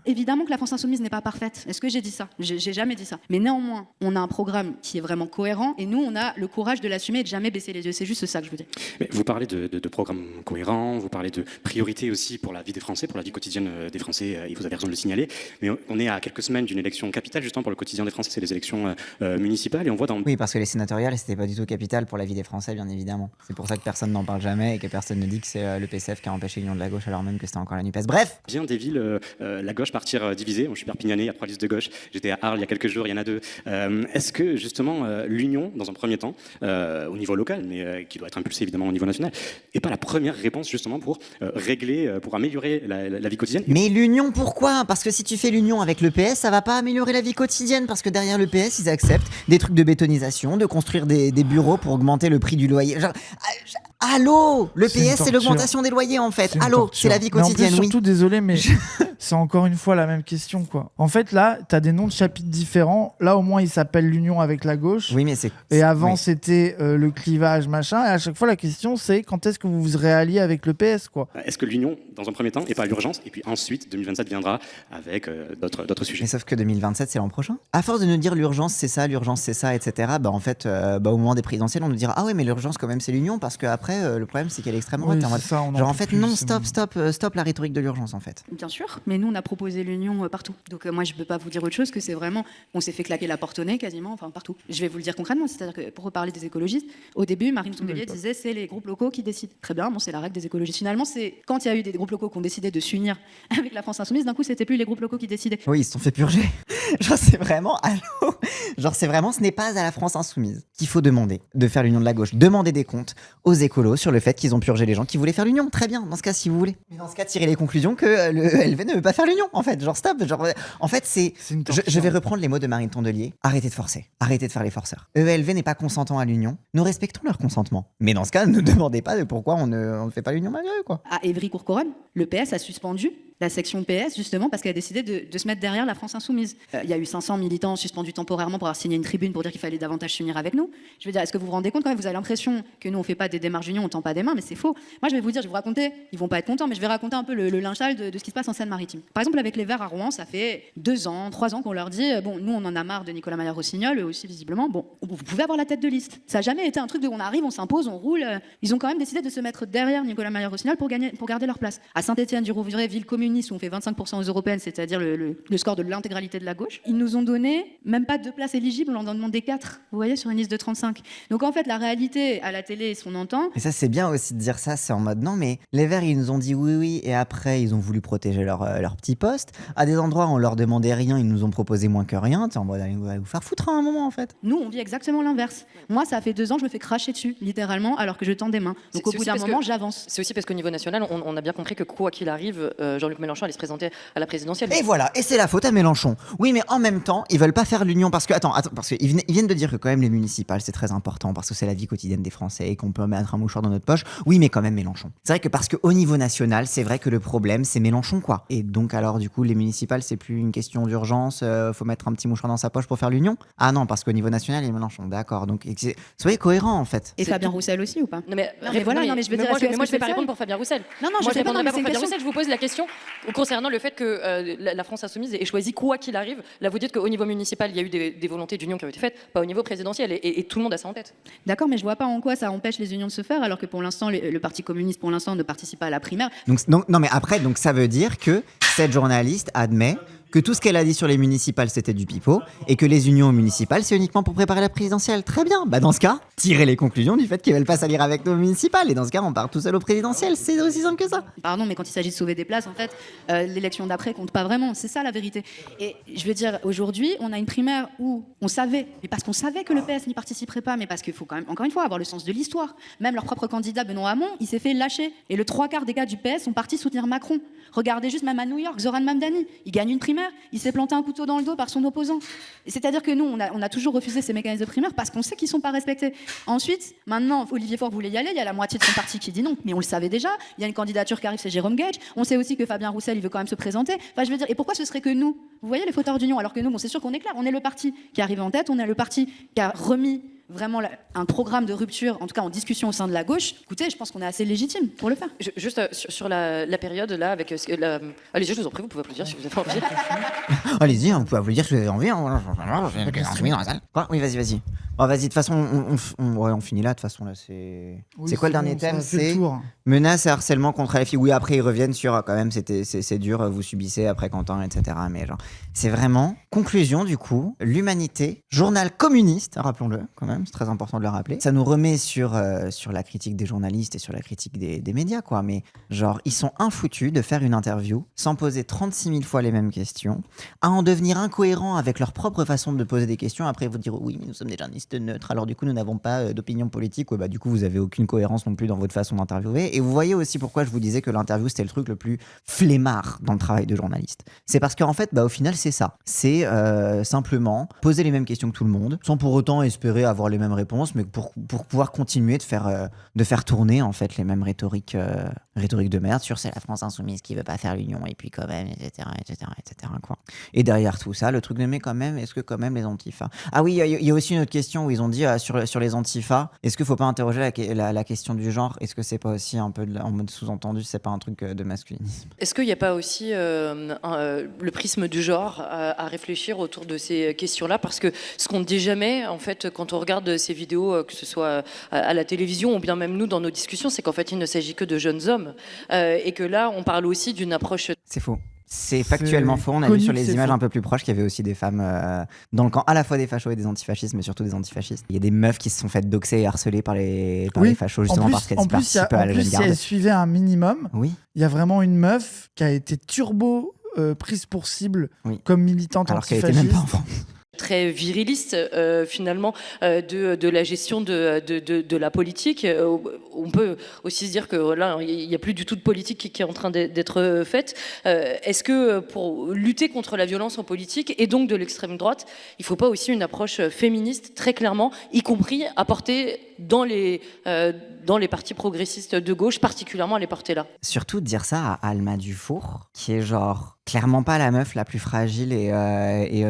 Évidemment que la France insoumise n'est pas parfaite. Est-ce que j'ai dit ça ? J'ai jamais dit ça. Mais néanmoins, on a un programme qui est vraiment cohérent et nous, on a le courage de l'assumer et de jamais baisser les yeux. C'est juste ça que je veux dire. Mais vous parlez de programmes cohérents, vous parlez de priorités aussi pour la vie des Français, pour la vie quotidienne des Français, et vous avez raison de le signaler. Mais on est à quelques semaines d'une élection capitale, justement pour le quotidien des Français, c'est les élections municipales, et on voit dans... Oui, parce que les sénatoriales, c'était pas du tout capital pour la vie des Français, bien évidemment. C'est pour ça que personne n'en parle jamais et que personne ne dit que c'est le PCF qui a empêché l'union de la gauche alors même que c'était encore la NUPES. Bref. Bien des villes, la gauche partir divisée. Moi, je suis perpignanais, il y a 3 listes de gauche. J'étais à Arles il y a quelques jours, il y en a 2. Est-ce que justement l'union, dans un premier temps, au niveau local, mais qui doit être impulsée évidemment au niveau national, n'est pas la première réponse justement pour régler, pour améliorer la vie quotidienne? Mais l'union, pourquoi? Parce que si tu fais l'union avec le PS, ça va pas améliorer la vie quotidienne. Parce que derrière le PS, ils acceptent des trucs de bétonisation, de construire des bureaux pour augmenter le prix du loyer. Genre, allô, le C'est une PS, c'est torture. l'augmentation des loyers en fait. C'est une Allô, torture. c'est la vie Mais en plus, quotidienne, oui. surtout, désolé, mais c'est encore une fois la même question, quoi. En fait, là, t'as des noms de chapitres différents. Là, au moins, il s'appelle l'union avec la gauche. Oui, mais c'est. Et avant, oui. c'était le clivage, machin. Et à chaque fois, la question, c'est quand est-ce que vous vous réalliez avec le PS, quoi. Est-ce que l'union, dans un premier temps, n'est pas l'urgence? Et puis ensuite, 2027 viendra avec d'autres sujets. Mais sauf que 2027, c'est l'an prochain. À force de nous dire l'urgence, c'est ça, etc., bah en fait, au moment des présidentielles, on nous dira ah ouais, mais l'urgence quand même, c'est l'union, parce qu'après, le problème, c'est qu'il y a l'extrême droite. Oui, T'es en mode, c'est ça, on en genre en peut fait, plus, non, c'est stop la rhétorique de l'urgence en fait. Bien sûr, mais nous on a proposé l'union partout. Donc moi je peux pas vous dire autre chose que c'est vraiment, on s'est fait claquer la porte au nez quasiment, enfin partout. Je vais vous le dire concrètement, c'est-à-dire que pour reparler des écologistes, au début Marine Tondelier disait c'est les groupes locaux qui décident. Très bien, bon c'est la règle des écologistes. Finalement c'est quand il y a eu des groupes locaux qui ont décidé de s'unir avec la France insoumise, d'un coup c'était plus les groupes locaux qui décidaient. Oui, ils se sont fait purger. Genre, c'est vraiment, allô. Genre, c'est vraiment, ce n'est pas à la France insoumise qu'il faut demander de faire l'union de la gauche. Demander des comptes aux écolos sur le fait qu'ils ont purgé les gens qui voulaient faire l'union. Très bien, dans ce cas, si vous voulez. Mais dans ce cas, tirer les conclusions que le LV ne veut pas faire l'union, en fait. Genre, stop. Genre, en fait, je vais reprendre les mots de Marine Tondelier. Arrêtez de forcer. Arrêtez de faire les forceurs. ELV n'est pas consentant à l'union. Nous respectons leur consentement. Mais dans ce cas, ne demandez pas de pourquoi on ne fait pas l'union malgré eux, quoi. À Évry-Courcouronnes, le PS a suspendu la section PS, justement, parce qu'elle a décidé de se mettre derrière la France Insoumise. Il y a eu 500 militants suspendus temporairement pour avoir signé une tribune pour dire qu'il fallait davantage s'unir avec nous. Je veux dire, est-ce que vous vous rendez compte quand même, vous avez l'impression que nous, on ne fait pas des démarches d'union, on ne tend pas des mains, mais c'est faux. Moi, je vais vous dire, je vais vous raconter, ils vont pas être contents, mais je vais raconter un peu le linge sale de ce qui se passe en Seine-Maritime. Par exemple, avec les Verts à Rouen, ça fait 2 ans, 3 ans qu'on leur dit, bon, nous, on en a marre de Nicolas Maillard-Rossignol, eux aussi, visiblement, bon, vous pouvez avoir la tête de liste. Ça n'a jamais été un truc de on arrive, on s'impose, on roule. Ils ont quand même décidé de se mettre derrière Nicolas Maillard-Rossignol pour garder leur place. À Saint-Étienne-du-Rouvray, ville communiste où on fait 25% aux européennes, c'est-à-dire le score de l'intégralité de la gauche, ils nous ont donné même pas 2 places éligibles, on en a demandé 4, vous voyez, sur une liste de 35. Donc en fait, la réalité, à la télé, ce qu'on entend... Et ça, c'est bien aussi de dire ça, c'est en mode non, mais les Verts, ils nous ont dit oui, et après, ils ont voulu protéger leur petit poste. À des endroits, on leur demandait rien, ils nous ont proposé moins que rien. T'es en mode, allez vous faire foutre à un moment, en fait. Nous, on vit exactement l'inverse. Moi, ça fait 2 ans, je me fais cracher dessus, littéralement, alors que je tends des mains. Donc au bout d'un moment, j'avance. C'est aussi parce qu'au niveau national, on a bien compris que quoi qu'il arrive, Jean-Luc Mélenchon allait se présenter à la présidentielle. Et voilà, et c'est la faute à Mélenchon. Oui, mais en même temps, ils veulent pas faire l'union parce que parce qu'ils viennent de dire que quand même les municipales c'est très important parce que c'est la vie quotidienne des Français et qu'on peut mettre un mouchoir dans notre poche. Oui, mais quand même Mélenchon. C'est vrai que parce qu'au niveau national, c'est vrai que le problème c'est Mélenchon, quoi. Et donc alors du coup les municipales c'est plus une question d'urgence, faut mettre un petit mouchoir dans sa poche pour faire l'union. Ah non, parce qu'au niveau national il y a Mélenchon. D'accord. Donc soyez cohérents en fait. Et Fabien Roussel aussi ou pas? Non mais voilà, non mais je veux dire, moi je vais pas répondre pour Fabien Roussel. Non, moi je répondrai pas pour Fabien question. Roussel. Je vous pose la question concernant le fait que la France Insoumise ait choisi quoi qu'il arrive. Là, vous dites qu'au niveau municipal, il y a eu des volontés d'union qui ont été faites, pas au niveau présidentiel, et tout le monde a ça en tête. D'accord, mais je vois pas en quoi ça empêche les unions de se faire, alors que pour l'instant, le Parti communiste, pour l'instant, ne participe pas à la primaire. Donc non, mais après, donc ça veut dire que cette journaliste admet que tout ce qu'elle a dit sur les municipales c'était du pipeau et que les unions municipales c'est uniquement pour préparer la présidentielle. Très bien, bah dans ce cas, tirez les conclusions du fait qu'ils veulent pas s'allier avec nos municipales et dans ce cas on part tout seul au présidentiel, c'est aussi simple que ça. Pardon, mais quand il s'agit de sauver des places, en fait, l'élection d'après compte pas vraiment, c'est ça la vérité. Et je veux dire, aujourd'hui, on a une primaire où on savait, mais parce qu'on savait que le PS n'y participerait pas, mais parce qu'il faut quand même, encore une fois, avoir le sens de l'histoire. Même leur propre candidat, Benoît Hamon, il s'est fait lâcher. Et le 3/4 des gars du PS sont partis soutenir Macron. Regardez juste même à New York, Zoran Mamdani, il gagne une primaire, il s'est planté un couteau dans le dos par son opposant. C'est-à-dire que nous, on a toujours refusé ces mécanismes de primaire parce qu'on sait qu'ils ne sont pas respectés. Ensuite, maintenant, Olivier Faure voulait y aller, il y a la moitié de son parti qui dit non, mais on le savait déjà. Il y a une candidature qui arrive, c'est Jérôme Gage. On sait aussi que Fabien Roussel, il veut quand même se présenter. Enfin, je veux dire, et pourquoi ce serait que nous? Vous voyez les fauteurs d'union, alors que nous, bon, c'est sûr qu'on est clair, on est le parti qui arrive en tête, on est le parti qui a remis vraiment un programme de rupture, en tout cas en discussion au sein de la gauche. Écoutez, je pense qu'on est assez légitime pour le faire. Juste sur la période là, avec allez-y, je vous en prie, vous pouvez applaudir si vous avez envie. Allez-y, vous pouvez applaudir si vous avez envie. Quoi? Oui, vas-y. Oh, vas-y, de toute façon, on finit là. De toute façon, là, c'est. Oui, c'est quoi le bon, dernier ça thème? a fait le C'est tour. menace et harcèlement contre LFI. Oui, après, ils reviennent sur quand même, c'est dur, vous subissez après Quentin, etc. Mais genre, c'est vraiment conclusion du coup. L'Humanité, journal communiste, rappelons-le quand même, c'est très important de le rappeler. Ça nous remet sur la critique des journalistes et sur la critique des médias, quoi. Mais genre, ils sont infoutus de faire une interview sans poser 36 000 fois les mêmes questions, à en devenir incohérents avec leur propre façon de poser des questions. Après, vous dire oui, mais nous sommes des journalistes neutres, alors du coup, nous n'avons pas d'opinion politique. Ouais, bah, du coup, vous avez aucune cohérence non plus dans votre façon d'interviewer. Et vous voyez aussi pourquoi je vous disais que l'interview, c'était le truc le plus flemmard dans le travail de journaliste. C'est parce qu'en fait, bah, au final, c'est ça. C'est simplement poser les mêmes questions que tout le monde, sans pour autant espérer avoir les mêmes réponses, mais pour pouvoir continuer de faire tourner en fait les mêmes rhétoriques de merde sur c'est la France insoumise qui veut pas faire l'union et puis quand même, etc. quoi. Et derrière tout ça, le truc de mais quand même, est-ce que quand même les antifas... Ah oui, il y a aussi une autre question où ils ont dit sur les antifas, est-ce qu'il faut pas interroger la question du genre? Est-ce que c'est pas aussi un peu en mode sous-entendu, c'est pas un truc de masculinisme? Est-ce qu'il n'y a pas aussi le prisme du genre à réfléchir autour de ces questions-là? Parce que ce qu'on ne dit jamais, en fait, quand on regarde ces vidéos, que ce soit à la télévision ou bien même nous dans nos discussions, c'est qu'en fait, il ne s'agit que de jeunes hommes. Et que là, on parle aussi d'une approche... C'est faux. C'est factuellement faux. On a vu sur les images un peu plus proches qu'il y avait aussi des femmes dans le camp à la fois des fachos et des antifascistes, mais surtout des antifascistes. Il y a des meufs qui se sont faites doxer et harceler par les fachos justement parce qu'elles participaient à la jeune garde. Si elle suivait un minimum, oui. Il y a vraiment une meuf qui a été turbo prise pour cible Oui. comme militante Alors qu'elle antifasciste. était même pas enfant. Très viriliste finalement de la gestion de la politique. On peut aussi se dire que là il n'y a plus du tout de politique qui est en train d'être faite. Est-ce que pour lutter contre la violence en politique et donc de l'extrême droite, il ne faut pas aussi une approche féministe très clairement, y compris apportée dans les partis progressistes de gauche, particulièrement à les porter là? Surtout de dire ça à Alma Dufour, qui est genre clairement pas la meuf la plus fragile et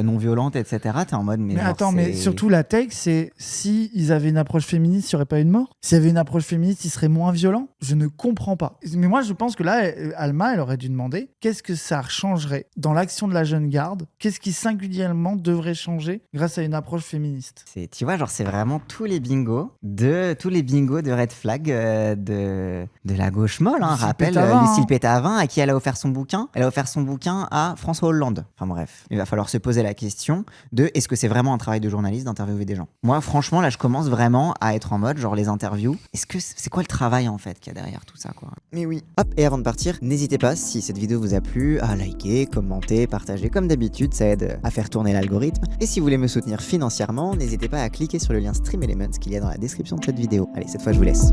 non violente, etc. T'es en mode, mais Mais genre, attends, mais surtout la take, c'est si ils avaient une approche féministe, il n'y aurait pas eu de mort. S'il y avait une approche féministe, ils seraient moins violents. Je ne comprends pas. Mais moi, je pense que là, Alma, elle aurait dû demander qu'est-ce que ça changerait dans l'action de la jeune garde. Qu'est-ce qui singulièrement devrait changer grâce à une approche féministe. Tu vois, genre, c'est vraiment tous les bingos de red flag de la gauche molle. Hein. Lucille Rappelle Pétavin, Lucille Pétavin, à qui elle a offert son bouquin. Elle a offert son bouquin à François Hollande. Enfin bref, il va falloir se poser la question de est-ce que c'est vraiment un travail de journaliste d'interviewer des gens. Moi, franchement, là, je commence vraiment à être en mode, genre, les interviews. Est-ce que c'est quoi le travail, en fait, qu'il y a derrière tout ça, quoi? Mais oui. Hop, et avant de partir, n'hésitez pas, si cette vidéo vous a plu, à liker, commenter, partager. Comme d'habitude, ça aide à faire tourner l'algorithme. Et si vous voulez me soutenir financièrement, n'hésitez pas à cliquer sur le lien Stream Elements qu'il y a dans la description de cette vidéo. Allez, cette fois, je vous laisse.